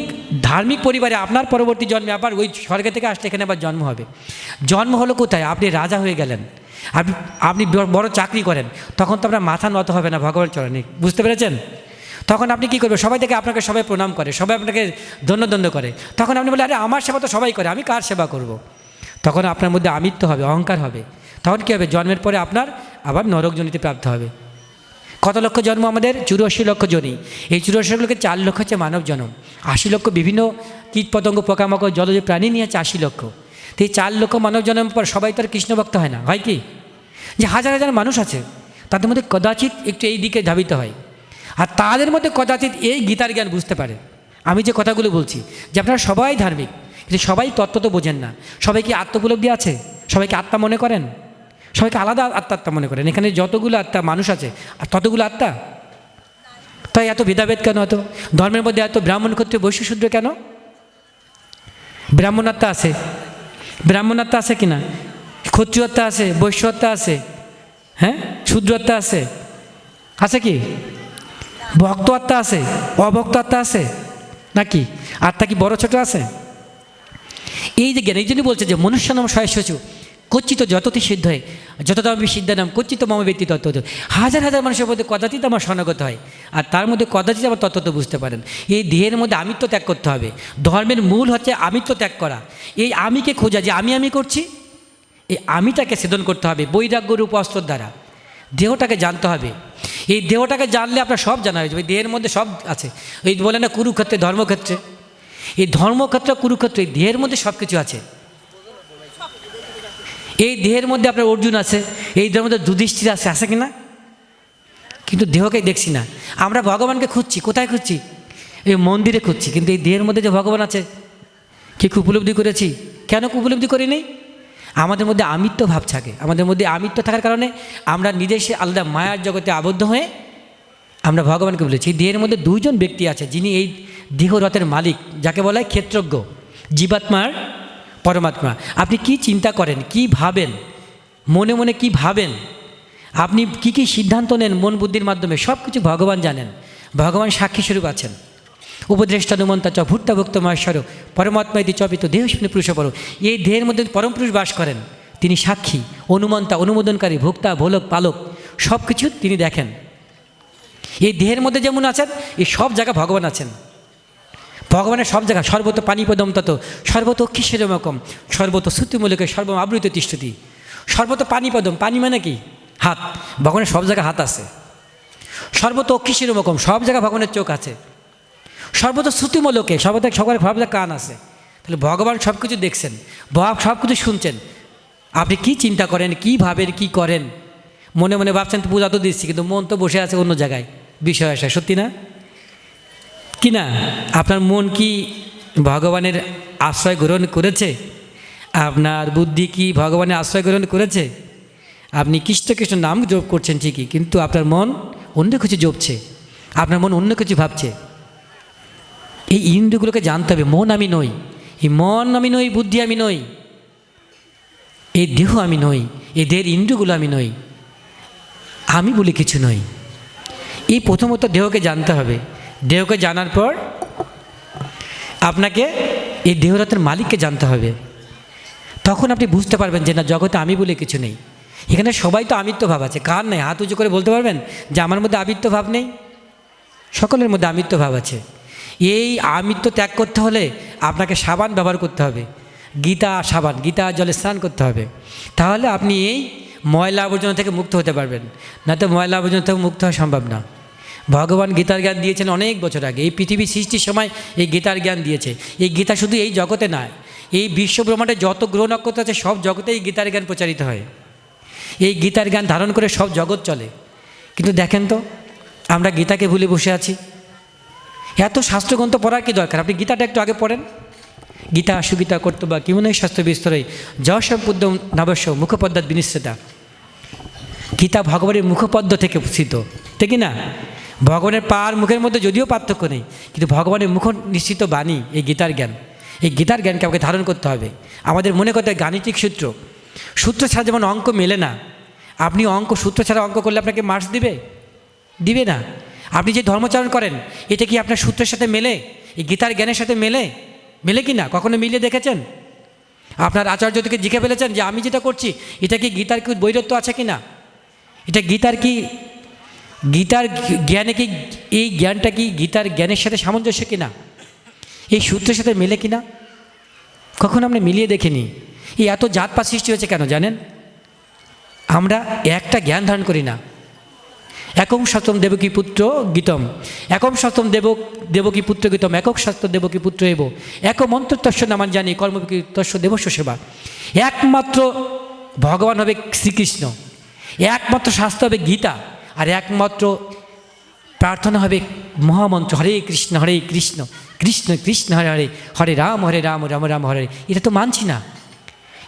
ধার্মিক পরিবারে আপনার পরবর্তী জন্মে আবার ওই স্বর্গে থেকে আসলে এখানে আবার জন্ম হবে। জন্ম হলো কোথায়? আপনি রাজা হয়ে গেলেন, আপনি বড় চাকরি করেন, তখন তো আপনার মাথা নত হবে না ভগবান চরণে, বুঝতে পেরেছেন? তখন আপনি কী করবেন? সবাই থেকে আপনাকে সবাই প্রণাম করে, সবাই আপনাকে ধন্য করে। তখন আপনি বলেন, আরে আমার সেবা তো সবাই করে, আমি কার সেবা করব? তখন আপনার মধ্যে আমিত্ব হবে, অহংকার হবে। তখন কী হবে? জন্মের পরে আপনার আবার নরকজনিতে প্রাপ্ত হবে। কত লক্ষ জন্ম আমাদের? 84 লক্ষ জনি। এই 84 লক্ষে 4 লক্ষ হচ্ছে মানব জন্ম, 80 লক্ষ বিভিন্ন কীট পতঙ্গ পোকামাকড় জলজ প্রাণী নিয়ে আছে 80 লক্ষ। তো এই 4 লক্ষ মানব জন্মের পর সবাই তো আর কৃষ্ণভক্ত হয় না, হয় কি? যে হাজার হাজার মানুষ আছে, তাদের মধ্যে কদাচিৎ একটু এই দিকে ধাবিত হয়, আর তাদের মধ্যে কদাচিৎ এই গীতার জ্ঞান বুঝতে পারে। আমি যে কথাগুলো বলছি যে আপনারা সবাই ধার্মিক, কিন্তু সবাই তত্ত্ব তো বোঝেন না। সবাই কি আত্মোপলব্ধি আছে? সবাইকে আত্মা মনে করেন? সবাইকে আলাদা আত্মা মনে করেন? এখানে যতগুলো আত্মা মানুষ আছে আর ততগুলো আত্মা, তাই এত ভেদাভেদ কেন? এত ধর্মের মধ্যে এত ব্রাহ্মণ ক্ষত্রিয় বৈশ্য শূদ্র কেন? ব্রাহ্মণ আত্মা আছে, ব্রাহ্মণ আত্মা আছে কিনা? ক্ষত্রিয় আত্মা আছে, বৈশ্য আত্মা আছে, হ্যাঁ, শূদ্র আত্মা আছে, আছে কি? ভক্ত আত্মা আছে, অভক্ত আত্মা আছে নাকি? আত্মা কি বড় ছোট আছে? এই যে জ্ঞান, এই জন্যই বলছে যে মনুষ্য নাম সহস্যচু কচ্চিত যতটি সিদ্ধ হয়, যতটা আমি সিদ্ধ নাম কচ্চিত মম ব্যক্তি তত্ত্ব। হাজার হাজার মানুষের মধ্যে কদাচিৎ আমার শরণাগত হয়, আর তার মধ্যে কদাচিৎ আমার তত্ত্ব বুঝতে পারেন। এই দেহের মধ্যে আমিত্ব ত্যাগ করতে হবে। ধর্মের মূল হচ্ছে আমিত্ব ত্যাগ করা। এই আমিকে খোঁজা, যে আমি করছি, এই আমিটাকে ছেদন করতে হবে বৈরাগ্য রূপ অস্ত্রের দ্বারা। দেহটাকে জানতে হবে। এই দেহটাকে জানলে আপনার সব জানা হয়ে যাবে। দেহের মধ্যে সব আছে। এই বলে না কুরুক্ষেত্রে, ধর্মক্ষেত্রে, এই ধর্মক্ষেত্র কুরুক্ষেত্র, এই দেহের মধ্যে সব কিছু আছে। এই দেহের মধ্যে আপনার অর্জুন আছে, এই দেহের মধ্যে যুধিষ্ঠির আছে, আছে কিনা? কিন্তু দেহকে দেখছি না। আমরা ভগবানকে খুঁজছি, কোথায় খুঁজছি? এই মন্দিরে খুঁজছি, কিন্তু এই দেহের মধ্যে যে ভগবান আছে কি উপলব্ধি করেছি? কেন উপলব্ধি করিনি? আমাদের মধ্যে আমিত্ব ভাব থাকে। আমাদের মধ্যে আমিত্ব থাকার কারণে আমরা নিজেসে আলাদা মায়ার জগতে আবদ্ধ হয়ে আমরা ভগবানকে বলেছি। এই দেহের মধ্যে দুইজন ব্যক্তি আছে যিনি এই দেহরথের মালিক, যাকে বলা হয় ক্ষেত্রজ্ঞ, জীবাত্মার পরমাত্মা। আপনি কি চিন্তা করেন, কি ভাবেন, মনে মনে কি ভাবেন, আপনি কি কি সিদ্ধান্ত নেন মন বুদ্ধির মাধ্যমে, সব কিছু ভগবান জানেন। ভগবান সাক্ষী স্বরূপ আছেন। উপদেষ্টানুমন্তা চ ভূতভুক্ত মহেশ্বর পরমাত্মা ইতি চপিত দেহস্মিনী পুরুষ পর। এই দেহের মধ্যে পরম পুরুষ বাস করেন, তিনি সাক্ষী, অনুমন্তা, অনুমোদনকারী, ভোক্তা, ভোলক, পালক, সব কিছু তিনি দেখেন। এই দেহের মধ্যে যেমন আছেন, এই সব জায়গায় ভগবান আছেন। ভগবানের সব জায়গা, সর্বত পানিপদম তত সর্বত অক্ষিশরমকম সর্বত শ্রুতিমূলকে সর্বম আবৃত তিষ্ঠতি। সর্বত পানিপদম, পানি মানে কি? হাত। ভগবানের সব জায়গায় হাত আছে। সর্বত অক্ষিশরমকম, সব জায়গায় ভগবানের চোখ আছে। সর্বত শ্রুতিমূলকে, সব জায়গায় কান আছে। তাহলে ভগবান সব কিছু দেখছেন, সব কিছু শুনছেন। আপনি কি চিন্তা করেন, কি ভাবেন, কি করেন? মনে মনে ভাবছেন তো পূজা তো দিচ্ছি, কিন্তু মন তো বসে আছে অন্য জায়গায়, বিষয় আসে, সত্যি না? কি না? আপনার মন কি ভগবানের আশ্রয় গ্রহণ করেছে? আপনার বুদ্ধি কি ভগবানের আশ্রয় গ্রহণ করেছে? আপনি কৃষ্ণ কৃষ্ণ নাম জপ করছেন ঠিকই, কিন্তু আপনার মন অন্য কিছু জপছে, আপনার মন অন্য কিছু ভাবছে। এই ইন্দ্রিয়গুলোকে জানতে হবে, মন আমি নই, এই মন আমি নই, বুদ্ধি আমি নই, এই দেহ আমি নই, এই দেহের ইন্দ্রিয়গুলো আমি নই, আমি বলে কিছু নই। এই প্রথমত দেহকে জানতে হবে। দেহকে জানার পর আপনাকে এই দেহরথের মালিককে জানতে হবে। তখন আপনি বুঝতে পারবেন যে না, জগতে আমি বলে কিছু নেই। এখানে সবাই তো আমিত্ব ভাব আছে, কার নেই? হাত উঁচু করে বলতে পারবেন যে আমার মধ্যে আমিত্ব ভাব নেই? সকলের মধ্যে আমিত্ব ভাব আছে। এই আমিত্ব ত্যাগ করতে হলে আপনাকে সাবান ব্যবহার করতে হবে, গীতা সাবান, গীতা জলে স্নান করতে হবে। তাহলে আপনি এই ময়লা আবর্জনা থেকে মুক্ত হতে পারবেন, না তো ময়লা আবর্জনা থেকে মুক্ত হওয়া সম্ভব না। ভগবান গীতার জ্ঞান দিয়েছেন অনেক বছর আগে। এই পৃথিবী সৃষ্টির সময় এই গীতার জ্ঞান দিয়েছে। এই গীতা শুধু এই জগতে নয়, এই বিশ্ব ব্রহ্মাণ্ডে যত গ্রহ নক্ষত্র আছে সব জগতে এই গীতার জ্ঞান প্রচারিত হয়। এই গীতার জ্ঞান ধারণ করে সব জগৎ চলে। কিন্তু দেখেন তো, আমরা গীতাকে ভুলে বসে আছি। এত শাস্ত্রগ্রন্থ পড়ার কি দরকার? আপনি গীতাটা একটু আগে পড়েন। গীতা সুগীতা কর্তব্য কিমনে শাস্ত্র বিস্তরে যশম্পুদ্য নবস্য মুখপদ্মাত বিনিশ্চিতা। গীতা ভগবানের মুখপদ্ম থেকে সিদ্ধ, ঠিক না? ভগবানের পার মুখের মধ্যে যদিও পার্থক্য নেই, কিন্তু ভগবানের মুখ নিশ্চিত বাণী এই গীতার জ্ঞান। এই গীতার জ্ঞানকে আমাকে ধারণ করতে হবে। আমাদের মনে করতে হয় গাণিতিক সূত্র, সূত্র ছাড়া যেমন অঙ্ক মেলে না। আপনি সূত্র ছাড়া অঙ্ক করলে আপনাকে মার্কস দিবে না। আপনি যে ধর্মচারণ করেন এটা কি আপনার সূত্রের সাথে মেলে? এই গীতার জ্ঞানের সাথে মেলে কি না? কখনো মিলিয়ে দেখেছেন? আপনার আচার্য থেকে জিজ্ঞে ফেলেছেন যে আমি যেটা করছি এটা কি গীতার কি বৈরত্ব আছে কি না? এটা গীতার জ্ঞানে কি, এই জ্ঞানটা কি গীতার জ্ঞানের সাথে সামঞ্জস্য কিনা, এই সূত্রের সাথে মেলে কিনা? কখনো আমরা মিলিয়ে দেখিনি। এই এত জাতপাত সৃষ্টি হয়েছে কেন জানেন? আমরা একটা জ্ঞান ধারণ করি না। একম সত্যম দেবকী পুত্র গীতম, একম সত্যম দেবকী পুত্র গীতম, একক সত্য দেবকী পুত্র এব, এক মন্ত্র তস্য নামান জানি কর্মকী তস্য দেবস্য সেবা। একমাত্র ভগবান হবে শ্রীকৃষ্ণ, একমাত্র শাস্ত্র হবে গীতা, আর একমাত্র প্রার্থনা হবে মহামন্ত্র হরে কৃষ্ণ কৃষ্ণ কৃষ্ণ হরে হরে, হরে রাম রাম রাম হরে। এটা তো মানছি না,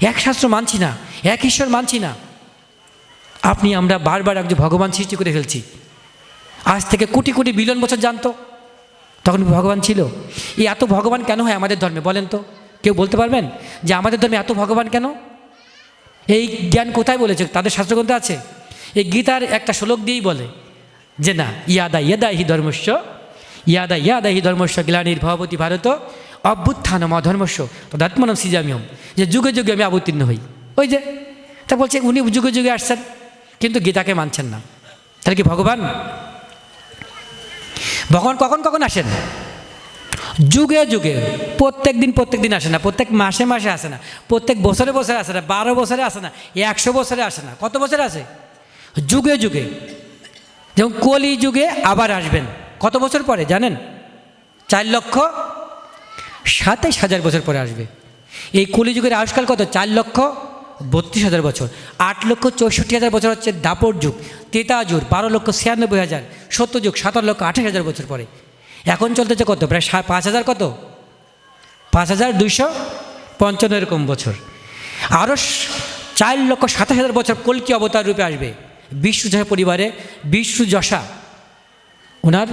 এক শাস্ত্র মানছি না, এক ঈশ্বর মানছি না। আমরা বারবার একজন ভগবান সৃষ্টি করে ফেলছি। আজ থেকে কোটি কোটি বিলিয়ন বছর জানতো, তখন ভগবান ছিল। এই এত ভগবান কেন হয় আমাদের ধর্মে বলেন তো? কেউ বলতে পারবেন যে আমাদের ধর্মে এত ভগবান কেন? এই জ্ঞান কোথায় বলেছে? তাদের শাস্ত্রগ্রন্থে আছে। এই গীতার একটা শ্লোক দিয়েই বলে যে না, ইয়াদা হি ধর্মস্য গ্লানির্ভবতি ভারত অভ্যুত্থানম অধর্মস্য তদাত্মনম সৃজাম্যহম, যে যুগে যুগে আমি অবতীর্ণ হই। ওই যে তা বলছে উনি যুগে যুগে আসছেন, কিন্তু গীতাকে মানছেন না। তাহলে কি ভগবান কখন আসেন? যুগে যুগে, প্রত্যেক দিন আসে না, প্রত্যেক মাসে মাসে আসে না, প্রত্যেক বছরে আসে না, 12 বছরে আসে না, 100 বছরে আসে না। কত বছরে আসে? যুগে যুগে। যেমন কলি যুগে আবার আসবেন কত বছর পরে জানেন? 4,27,000 বছর পরে আসবে। এই কলিযুগের আয়ুষ্কাল কত? 4,32,000 বছর। 8,64,000 বছর হচ্ছে দাপর যুগ, ত্রেতা যুগ 12,96,000, সত্যযুগ 17,28,000 বছর পরে। এখন চলতেছে কত? প্রায় 5,000, কত 5,255 এরকম বছর। আরও 4,27,000 বছর কল্কি অবতার রূপে আসবে। বিষ্ণু পরিবারে, বিষ্ণু যশা ওনার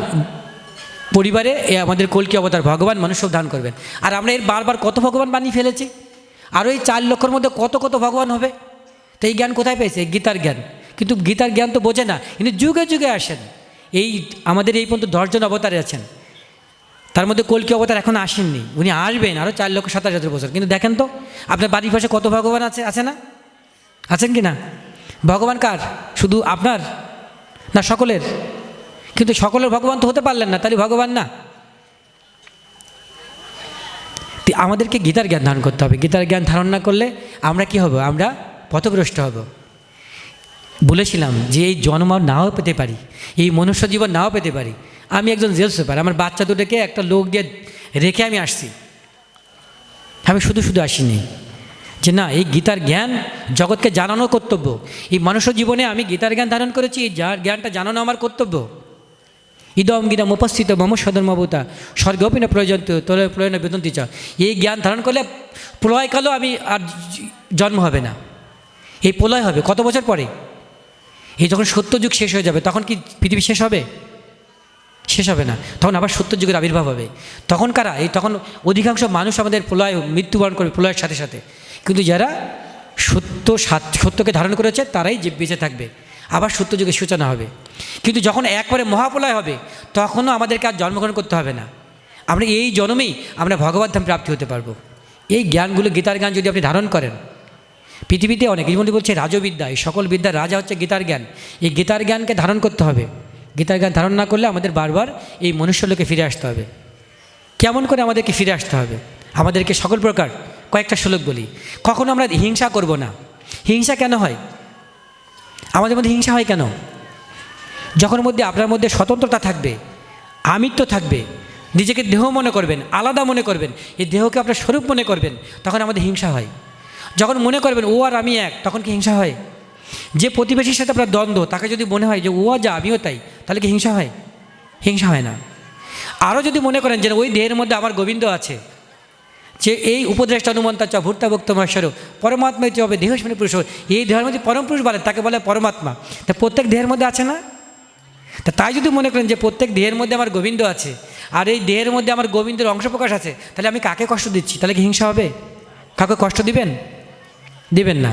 পরিবারে আমাদের কল্কি অবতার ভগবান মনুষ্য ধারণ করবেন। আর আমরা এর বারবার কত ভগবান বানিয়ে ফেলেছি। আরও এই 4 লক্ষের মধ্যে কত কত ভগবান হবে। তো এই জ্ঞান কোথায় পেয়েছে? গীতার জ্ঞান। কিন্তু গীতার জ্ঞান তো বোঝে না, কিন্তু যুগে যুগে আসেন। আমাদের এই পর্যন্ত 10 জন অবতারে আছেন, তার মধ্যে কল্কি অবতার এখন আসেননি, উনি আসবেন আরও 4,27,000 বছর। কিন্তু দেখেন তো আপনার বাড়ির পাশে কত ভগবান আছে না? আছেন কি না? ভগবান কার? শুধু আপনার না সকলের? কিন্তু সকলের ভগবান তো হতে পারলেন না, তাহলে ভগবান না। আমাদেরকে গীতার জ্ঞান ধারণ করতে হবে। গীতার জ্ঞান ধারণ না করলে আমরা কি হব? আমরা পথভ্রষ্ট হব। বলেছিলাম যে এই জন্ম নাও পেতে পারি, এই মনুষ্য জীবন নাও পেতে পারি। আমি একজন জেল সুপার, আমার বাচ্চা দুটোকে একটা লোক দিয়ে রেখে আমি আসছি। আমি শুধু আসিনি, যে না, এই গীতার জ্ঞান জগৎকে জানানো কর্তব্য। এই মনুষ্য জীবনে আমি গীতার জ্ঞান ধারণ করেছি, এই জ্ঞানটা জানানো আমার কর্তব্য। ইদম গীতাম উপস্থিত মম সদর্মভূতা স্বর্গপিন প্রয়োজন প্রয়োজন বেতন্তি চ। এই জ্ঞান ধারণ করলে প্রলয়কালেও আমি আর জন্ম হবে না, এই প্রলয় হবে কত বছর পরে? এই যখন সত্যযুগ শেষ হয়ে যাবে তখন কি পৃথিবী শেষ হবে? শেষ হবে না, তখন আবার সত্যযুগের আবির্ভাব হবে। তখন কারা? তখন অধিকাংশ মানুষ আমাদের মৃত্যুবরণ করবে প্রলয়ের সাথে সাথে। কিন্তু যারা সত্যকে ধারণ করেছে তারাই বেঁচে থাকবে, আবার সত্যযুগের সূচনা হবে। কিন্তু যখন একবারে মহাপ্রলয় হবে তখনও আমাদেরকে আর জন্মগ্রহণ করতে হবে না। আমরা এই জন্মেই আমরা ভগবত ধাম প্রাপ্তি হতে পারবো। এই জ্ঞানগুলো, গীতার জ্ঞান যদি আপনি ধারণ করেন, পৃথিবীতে অনেক, যেমন বলছে রাজবিদ্যা, এই সকল বিদ্যার রাজা হচ্ছে গীতার জ্ঞান। এই গীতার জ্ঞানকে ধারণ করতে হবে। গীতার জ্ঞান ধারণ না করলে আমাদের বারবার এই মনুষ্যলোকে ফিরে আসতে হবে। কেমন করে আমাদেরকে ফিরে আসতে হবে? আমাদেরকে সকল প্রকার কয়েকটা শ্লোক বলি। কখনো আমরা হিংসা করব না। হিংসা কেন হয়? আমাদের মধ্যে হিংসা হয় কেন? যখন আপনার মধ্যে স্বতন্ত্রতা থাকবে, আমিত্ব থাকবে, নিজেকে দেহ মনে করবেন, আলাদা মনে করবেন, এই দেহকে আপনার স্বরূপ মনে করবেন, তখন আমাদের হিংসা হয়। যখন মনে করবেন ও আর আমি এক, তখন কি হিংসা হয়? যে প্রতিবেশীর সাথে আপনার দ্বন্দ্ব, তাকে যদি মনে হয় যে ও যা আমিও তাই, তাহলে কি হিংসা হয়? হিংসা হয় না। আরও যদি মনে করেন যে ওই দেহের মধ্যে আমার গোবিন্দ আছে, যে এই উপদেষ্টা হনুমন্তা চ ভূর্তা ভক্ত মহেশ্বর পরমাত্মা হচ্ছে হবে দেহস্মিনী পুরুষ, এই দেহের মধ্যে পরম পুরুষ বলে, তাকে বলে পরমাত্মা। তা প্রত্যেক দেহের মধ্যে আছে না? তা তাই যদি মনে করেন যে প্রত্যেক দেহের মধ্যে আমার গোবিন্দ আছে, আর এই দেহের মধ্যে আমার গোবিন্দের অংশ প্রকাশ আছে, তাহলে আমি কাকে কষ্ট দিচ্ছি? তাহলে কি হিংসা হবে? কাকে কষ্ট দিবেন? দিবেন না।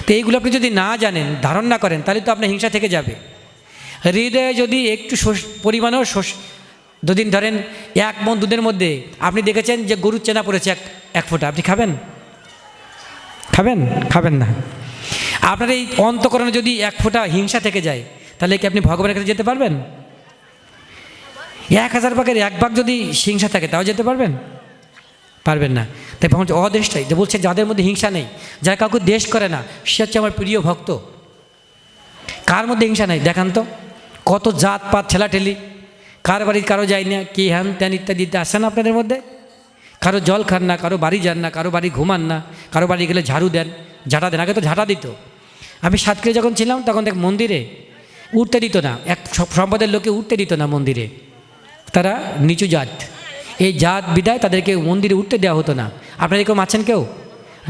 তো এইগুলো আপনি যদি না জানেন, ধারণ না করেন, তাহলে তো আপনার হিংসা থেকে যাবে। হৃদয়ে যদি একটু পরিমাণেও দুদিন ধরেন 1 মণ দুধের মধ্যে আপনি দেখেছেন যে গরুর চেনা পড়েছে এক ফোঁটা, আপনি খাবেন? খাবেন? খাবেন না। আপনার এই অন্তঃকরণে যদি 1 ফোঁটা হিংসা থেকে যায়, তাহলে কি আপনি ভগবানের কাছে যেতে পারবেন? 1000 ভাগের 1 ভাগ যদি হিংসা থাকে, তাও যেতে পারবেন? পারবেন না। তাই ভগবান অদেশটাই যে বলছে, যাদের মধ্যে হিংসা নেই, যারা কাউকে দেশ করে না, সে হচ্ছে আমার প্রিয় ভক্ত। কার মধ্যে হিংসা নেই দেখান তো? কত জাত পাত ঠেলাঠেলি, কার বাড়ি কারো যায় না, কি হ্যান ত্যান ইত্যাদি আসে না আপনাদের মধ্যে? কারো জল খান না, কারো বাড়ি যান না, কারো বাড়ি ঘুমান না, কারো বাড়ি গেলে ঝাড়ু দেন, ঝাঁটা দেন। আগে তো ঝাঁটা দিত। আমি সাতক্ষীরা যখন ছিলাম তখন দেখ মন্দিরে উঠতে দিত না, এক সম্প্রদায়ের লোকে উঠতে দিত না মন্দিরে, তারা নিচু জাত। এই জাত বিদায় তাদেরকে মন্দিরে উঠতে দেওয়া হতো না। আপনারা এরকম আছেন কেউ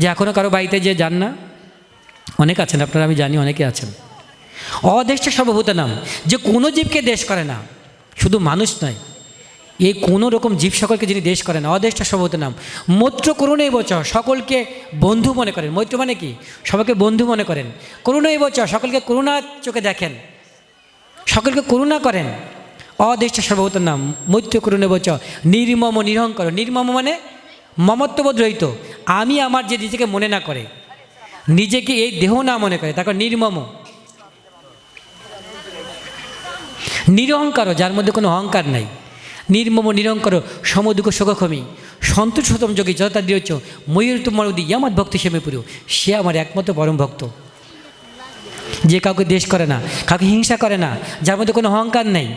যে এখনও কারো বাড়িতে যে যান না? অনেক আছেন আপনারা, আমি জানি অনেকে আছেন। অদেশটা সর্বভূত নাম, যে কোনো জীবকে দেশ করে না, শুধু মানুষ নয়, এই কোনো রকম জীব সকলকে যিনি দেশ করেন, অদেশটা সর্বভূত নাম। মৈত্র করুণাই বচঃ, সকলকে বন্ধু মনে করেন। মৈত্র মানে কি? সবাইকে বন্ধু মনে করেন। করুণাই বচঃ, সকলকে করুণার চোখে দেখেন, সকলকে করুণা করেন। অদেশটা সর্বভূত নাম, মৈত্র করুণাই বচঃ নির্মম নিরহংকার। নির্মম মানে মমত্ববোধ রহিত, আমি আমার যে নিজেকে মনে না করে, নিজেকে এই দেহ না মনে করে, তারপর নির্মম। নিরহংকার, যার মধ্যে কোনো অহংকার নাই। নির্মম নিরঙ্কার সমদুঃখ শোকক্ষমী সন্তোষ শতম যোগী যথা দিয়েছ ময়ূর তুমরুদি আমার ভক্তি সেমে পুরো, সে আমার একমাত্র পরম ভক্ত। যে কাউকে দেশ করে না, কাউকে হিংসা করে না, যার মধ্যে কোনো অহংকার নেই।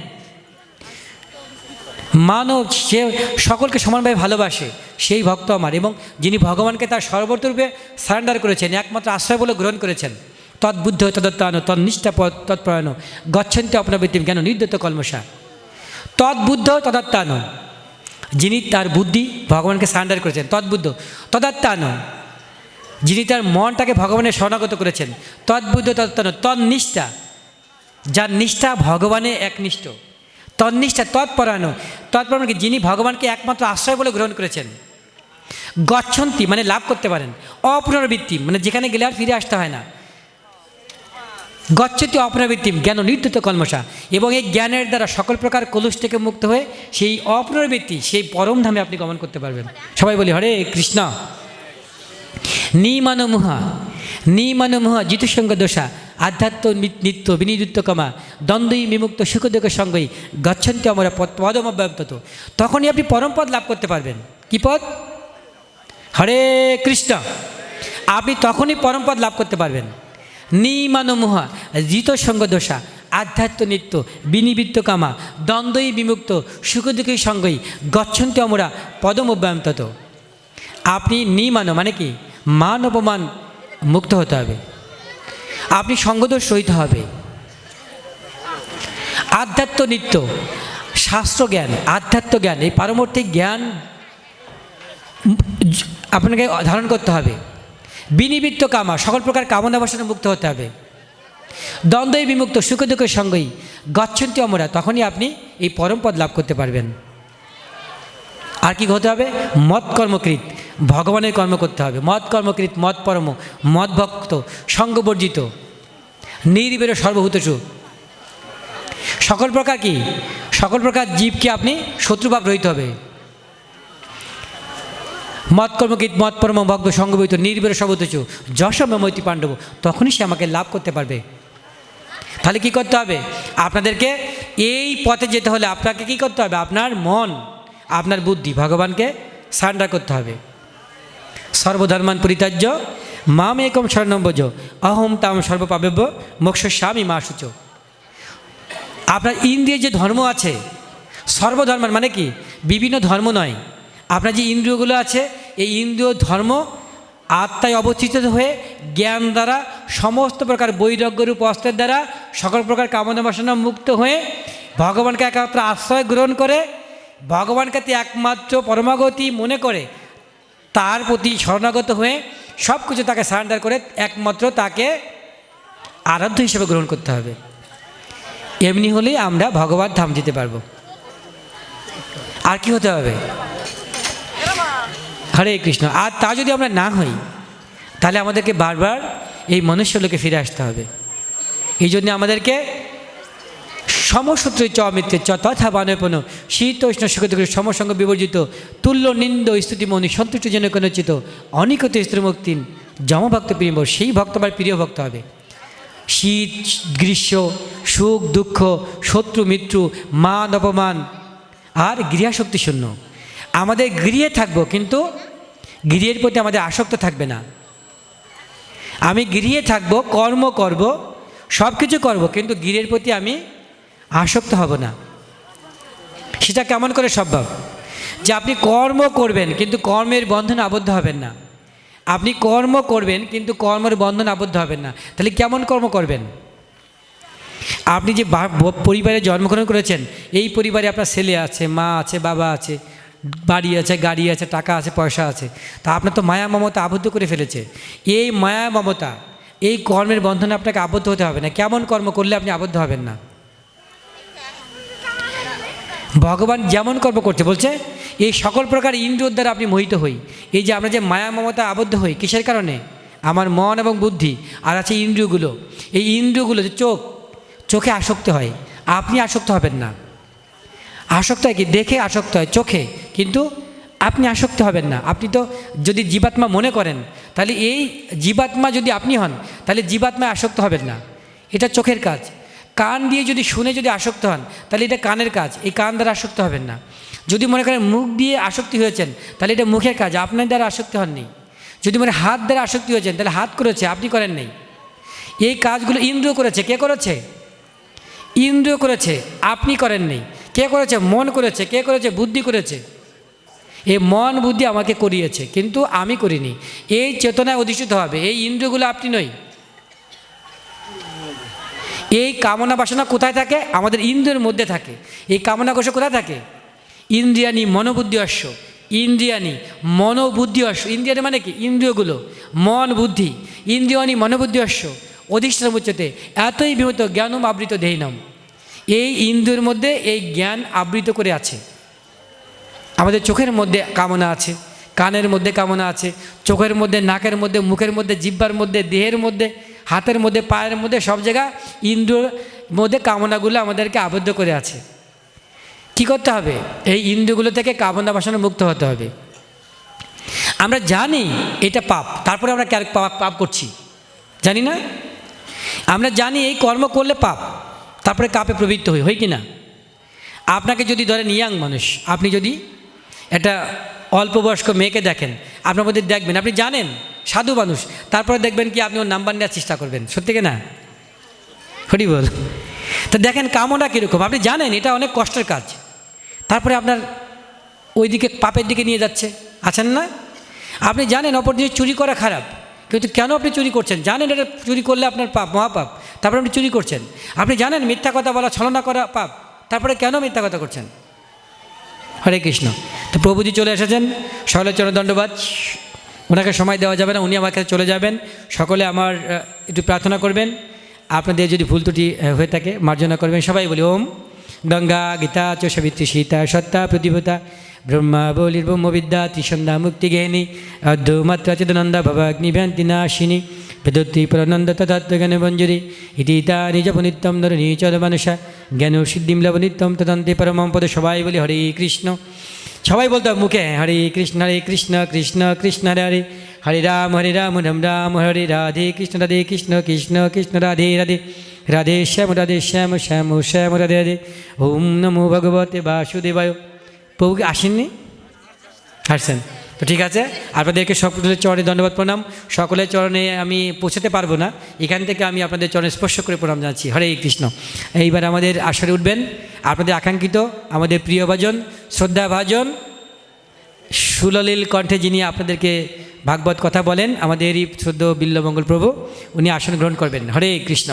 মানব, সে সকলকে সমানভাবে ভালোবাসে, সেই ভক্ত আমার। এবং যিনি ভগবানকে তার সর্বতরূপে সারেন্ডার করেছেন, একমাত্র আশ্রয় বলে গ্রহণ করেছেন, তদ্বুদ্ধ তদত্তান তন্নিষ্ঠা তৎপরায়ণ গচ্ছন্তে অপনবৃত্তিম জ্ঞান নির্দত্ত কলমসা। তদ্বুদ্ধ তদাত্তান, যিনি তার বুদ্ধি ভগবানকে সারেন্ডার করেছেন, তদ্বুদ্ধ তদাত্তান, যিনি তার মনটাকে ভগবানের শরণাগত করেছেন, তদ্বুদ্ধ তদাত্তান তন্নিষ্ঠা, যার নিষ্ঠা ভগবানে একনিষ্ঠ, তন্নিষ্ঠা তৎপরায়ণ, তৎপরায়ণ যিনি ভগবানকে একমাত্র আশ্রয় বলে গ্রহণ করেছেন। গচ্ছন্তি মানে লাভ করতে পারেন, অপুনরাবৃত্তি মানে যেখানে গেলে আর ফিরে আসতে হয় না। গচ্ছতি অপুনরাবৃত্তিম জ্ঞান নির্ধূত কলমসা, এবং এই জ্ঞানের দ্বারা সকল প্রকার কলুষ থেকে মুক্ত হয়ে সেই অপুনরাবৃত্তি, সেই পরম ধামে আপনি গমন করতে পারবেন। সবাই বলি হরে কৃষ্ণ। নিমানমুহা, নিমানমুহা জিতুসঙ্গ দোষা আধ্যাত্ম নিত্য বিনিযুক্ত কমা দ্বন্দ্বই বিমুক্ত সুখদুঃখ সঙ্গই গচ্ছন্তি আমরা পদমব্যন্ত। তখনই আপনি পরম পদ লাভ করতে পারবেন। কি পদ? হরে কৃষ্ণ। আপনি তখনই পরম পদ লাভ করতে পারবেন। নিমানমুহা জিত সঙ্গ দোষা আধ্যাত্ম নিত্য বিনিবৃত্ত কামা দ্বন্দ্বই বিমুক্ত সুখদুঃখী সঙ্গই গচ্ছন্তি আমরা পদম অব্যায়ন্তত। আপনি নিমান মানে কি? মান অপমান মুক্ত হতে হবে, আপনি সঙ্গদোষ সহিত হবে। আধ্যাত্ম নিত্য শাস্ত্র জ্ঞান, আধ্যাত্ম জ্ঞান, এই পারমার্থিক জ্ঞান আপনাকে ধারণ করতে হবে। বিনিবৃত্ত কামা, সকল প্রকার কামনা বাসনা মুক্ত হতে হবে। দ্বন্দ্বই বিমুক্ত সুখ দুঃখের সঙ্গেই গচ্ছন্তি আমরা, তখনই আপনি এই পরম পদ লাভ করতে পারবেন। আর কি হতে হবে? মত কর্মকৃত, ভগবানের কর্ম করতে হবে। মত কর্মকৃত, মত পরম, মত ভক্ত, সঙ্গবর্জিত, নির্বের সর্বভূতসু। সকল প্রকার কি? সকল প্রকার জীবকে আপনি শত্রুভাব রহিত হবে। মত কর্মকৃত, মত পরম, ভক্ত, সঙ্গবহিত, নির্বের সর্বভূতসু যশমৈতি পাণ্ডব, তখনই সে আমাকে লাভ করতে পারবে। তাহলে কি করতে হবে? আপনাদেরকে এই পথে যেতে হলে আপনাকে কি করতে হবে? আপনার মন, আপনার বুদ্ধি ভগবানকে সারেন্ডার করতে হবে। সর্বধর্মান পরিত্যাজ্য মাম একম শরণম ভজ অহম তাম সর্বপাপেভ্য মোক্ষয়িষ্যামি মা শুচ। আপনার ইন্দ্রিয় যে ধর্ম আছে, সর্বধর্মের মানে কি, বিভিন্ন ধর্ম নয়, আপনার যে ইন্দ্রিয়গুলো আছে এই ইন্দ্রিয় ধর্ম আত্মায় অবস্থিত হয়ে জ্ঞান দ্বারা সমস্ত প্রকার বৈরাগ্যরূপ অস্ত্রের দ্বারা সকল প্রকার কামনা বাসনা মুক্ত হয়ে ভগবানকে একমাত্র আশ্রয় গ্রহণ করে, ভগবানকে একমাত্র পরমাগতি মনে করে তার প্রতি শরণাগত হয়ে সব কিছু তাকে সারেন্ডার করে একমাত্র তাকে আরাধ্য হিসেবে গ্রহণ করতে হবে। এমনি হলেই আমরা ভগবান ধাম যেতে পারবো। আর কি হতে হবে? হরে কৃষ্ণ। আর তা যদি আমরা না হই তাহলে আমাদেরকে বারবার এই মনুষ্যলোকে ফিরে আসতে হবে। এই জন্য আমাদেরকে সমসূত্র চ মিত্রে চ তথা বানপন শীত উষ্ণ সুখত সমসঙ্গ বিবর্জিত তুল্য নিন্দ স্তুতিমণি সন্তুষ্ট যেন কোনচিত অনিকত স্ত্রীমুক্তিন যমভক্ত প্রিয়, সেই ভক্ত আমার প্রিয় ভক্ত হবে। শীত গ্রীষ্ম, সুখ দুঃখ, শত্রু মিত্র, মান অপমান আর গৃহাসক্তি শূন্য। আমাদের গৃহে থাকবো কিন্তু গৃহের প্রতি আমাদের আসক্ত থাকবে না। আমি গৃহে থাকবো, কর্ম করব, সব কিছু করবো, কিন্তু গৃহের প্রতি আমি আসক্ত হব না। সেটা কেমন করে সম্ভব? যে আপনি কর্ম করবেন কিন্তু কর্মের বন্ধনে আবদ্ধ হবেন না। আপনি কর্ম করবেন কিন্তু কর্মের বন্ধনে আবদ্ধ হবেন না। তাহলে কেমন কর্ম করবেন? আপনি যে পরিবারে জন্মগ্রহণ করেছেন, এই পরিবারে আপনার ছেলে আছে, মা আছে, বাবা আছে, বাড়ি আছে, গাড়ি আছে, টাকা আছে, পয়সা আছে, তা আপনার তো মায়া মমতা আবদ্ধ করে ফেলেছে। এই মায়া মমতা, এই কর্মের বন্ধনে আপনাকে আবদ্ধ হতে হবে না। কেমন কর্ম করলে আপনি আবদ্ধ হবেন না? ভগবান যেমন কর্ম করতে বলছে, এই সকল প্রকার ইন্দ্রিয় দ্বারা আপনি মোহিত হই। এই যে আমরা যে মায়া মমতা আবদ্ধ হই কিসের কারণে? আমার মন এবং বুদ্ধি আর আছে ইন্দ্রিয়গুলো। এই ইন্দ্রিয়গুলো যে চোখে আসক্ত হয়, আপনি আসক্ত হবেন না। আসক্ত হয় কি? দেখে আসক্ত হয় চোখে, কিন্তু আপনি আসক্ত হবেন না। আপনি তো যদি জীবাত্মা মনে করেন, তাহলে এই জীবাত্মা যদি আপনি হন তাহলে জীবাত্মায় আসক্ত হবেন না। এটা চোখের কাজ। কান দিয়ে যদি শুনে যদি আসক্ত হন তাহলে এটা কানের কাজ, এই কান দ্বারা আসক্ত হবেন না। যদি মনে করেন মুখ দিয়ে আসক্তি হয়েছেন তাহলে এটা মুখের কাজ, আপনার দ্বারা আসক্তি হননি। যদি মনে হাত দ্বারা আসক্তি হয়েছেন তাহলে হাত করেছে, আপনি করেন নেই। এই কাজগুলো ইন্দ্রিয় করেছে। কে করেছে? ইন্দ্রিয় করেছে, আপনি করেন নেই। কে করেছে? মন করেছে। কে করেছে? বুদ্ধি করেছে। এই মন বুদ্ধি আমাকে করিয়েছে, কিন্তু আমি করিনি। এই চেতনায় অধিষ্ঠিত হবে। এই ইন্দ্রিয়গুলো আপনি নই। এই কামনা বাসনা কোথায় থাকে? আমাদের ইন্দ্রিয়ের মধ্যে থাকে। এই কামনা কোষ কোথায় থাকে? ইন্দ্রিয়ানি মনোবুদ্ধি অশ্ব। ইন্দ্রিয়ানি মনোবুদ্ধি অশ্ব। ইন্দ্রিয়ানি মানে কি? ইন্দ্রিয়গুলো, মন বুদ্ধি। ইন্দ্রিয়ানি মনোবুদ্ধি অশ্ব অধিষ্ঠান উচ্চতে এতই বিহত জ্ঞানম আবৃত দেহিনম। এই ইন্দ্রিয়ের মধ্যে এই জ্ঞান আবৃত করে আছে। আমাদের চোখের মধ্যে কামনা আছে, কানের মধ্যে কামনা আছে, চোখের মধ্যে, নাকের মধ্যে, মুখের মধ্যে, জিহ্বার মধ্যে, দেহের মধ্যে, হাতের মধ্যে, পায়ের মধ্যে, সব জায়গা ইন্দ্রিয়র মধ্যে কামনাগুলো আমাদেরকে আবদ্ধ করে আছে। কি করতে হবে? এই ইন্দ্রিয়গুলো থেকে কামনা বাসনা মুক্ত হতে হবে। আমরা জানি এটা পাপ, তারপরে আমরা পাপ করছি, জানি না? আমরা জানি এই কর্ম করলে পাপ, তারপরে পাপে প্রবৃত্ত হই কি না? আপনাকে যদি ধরেন ইয়াং মানুষ, আপনি যদি একটা অল্প বয়স্ক মেয়েকে দেখেন, আপনার মধ্যে দেখবেন, আপনি জানেন সাধু মানুষ, তারপরে দেখবেন কি আপনি ওর নাম্বার নেওয়ার চেষ্টা করবেন। সত্যি কি না? হরি বল। তো দেখেন কামনা কীরকম, আপনি জানেন এটা অনেক কষ্টের কাজ, তারপরে আপনার ওই দিকে পাপের দিকে নিয়ে যাচ্ছে। আছেন না? আপনি জানেন অপর জিনিস চুরি করা খারাপ, কিন্তু কেন আপনি চুরি করছেন? জানেন এটা চুরি করলে আপনার পাপ, মহাপাপ, তারপরে আপনি চুরি করছেন। আপনি জানেন মিথ্যা কথা বলা, ছলনা করা পাপ, তারপরে কেন মিথ্যা কথা করছেন? হরে কৃষ্ণ। তো প্রভুজি চলে এসেছেন, সকলের চরণ দণ্ডবাদ। ওনাকে সময় দেওয়া যাবে না, উনি আমার কাছে চলে যাবেন। সকলে আমার একটু প্রার্থনা করবেন। আপনাদের যদি ভুল ত্রুটি হয়ে থাকে মার্জনা করবেন। সবাই বলি ওম গঙ্গা গীতা চ সাবিত্রী সীতা সত্তা প্রতিভতা ব্রহ্মা বলির ব্রহ্মবিদ্যা ত্রিসন্ধ্যা মুক্তিজ্ঞানী অর্ধমাত্রা চিদানন্দা ভবাগ্নিভ্যান্তি নাশিনী বেদত্রী পরানন্দ তথাত্মজ্ঞান মঞ্জুরি ইতি তা নিজপ নিত্যম ধর নিচল মানুষা জ্ঞান সিদ্ধিম লব নিত্যম তদন্তে পরমম পদে। সবাই বলি হরে কৃষ্ণ। সবাই বলতে হবে মুখে হরে কৃষ্ণ কৃষ্ণ কৃষ্ণ হরে হরে, হরে রাম রাম রাম হরে রাধে কৃষ্ণ কৃষ্ণ কৃষ্ণ রাধে রাধে, রাধে শ্যাম শ্যাম রাধে রাধে। ওম নমো ভগবতে বাসুদেবায়। প্রভু কি আসেননি? আসছেন। তো ঠিক আছে, আপনাদেরকে সকলের চরণে ধন্যবাদ প্রণাম। সকলের চরণে আমি পৌঁছাতে পারবো না, এখান থেকে আমি আপনাদের চরণে স্পর্শ করে প্রণাম জানাচ্ছি। হরে কৃষ্ণ। এইবার আমাদের আসরে উঠবেন আপনাদের আকাঙ্ক্ষিত, আমাদের প্রিয়ভাজন, শ্রদ্ধাভাজন, সুললিল কণ্ঠে যিনি আপনাদেরকে ভাগবত কথা বলেন, আমাদেরই শ্রদ্ধেয় বিল্লমঙ্গল প্রভু, উনি আসন গ্রহণ করবেন। হরে কৃষ্ণ।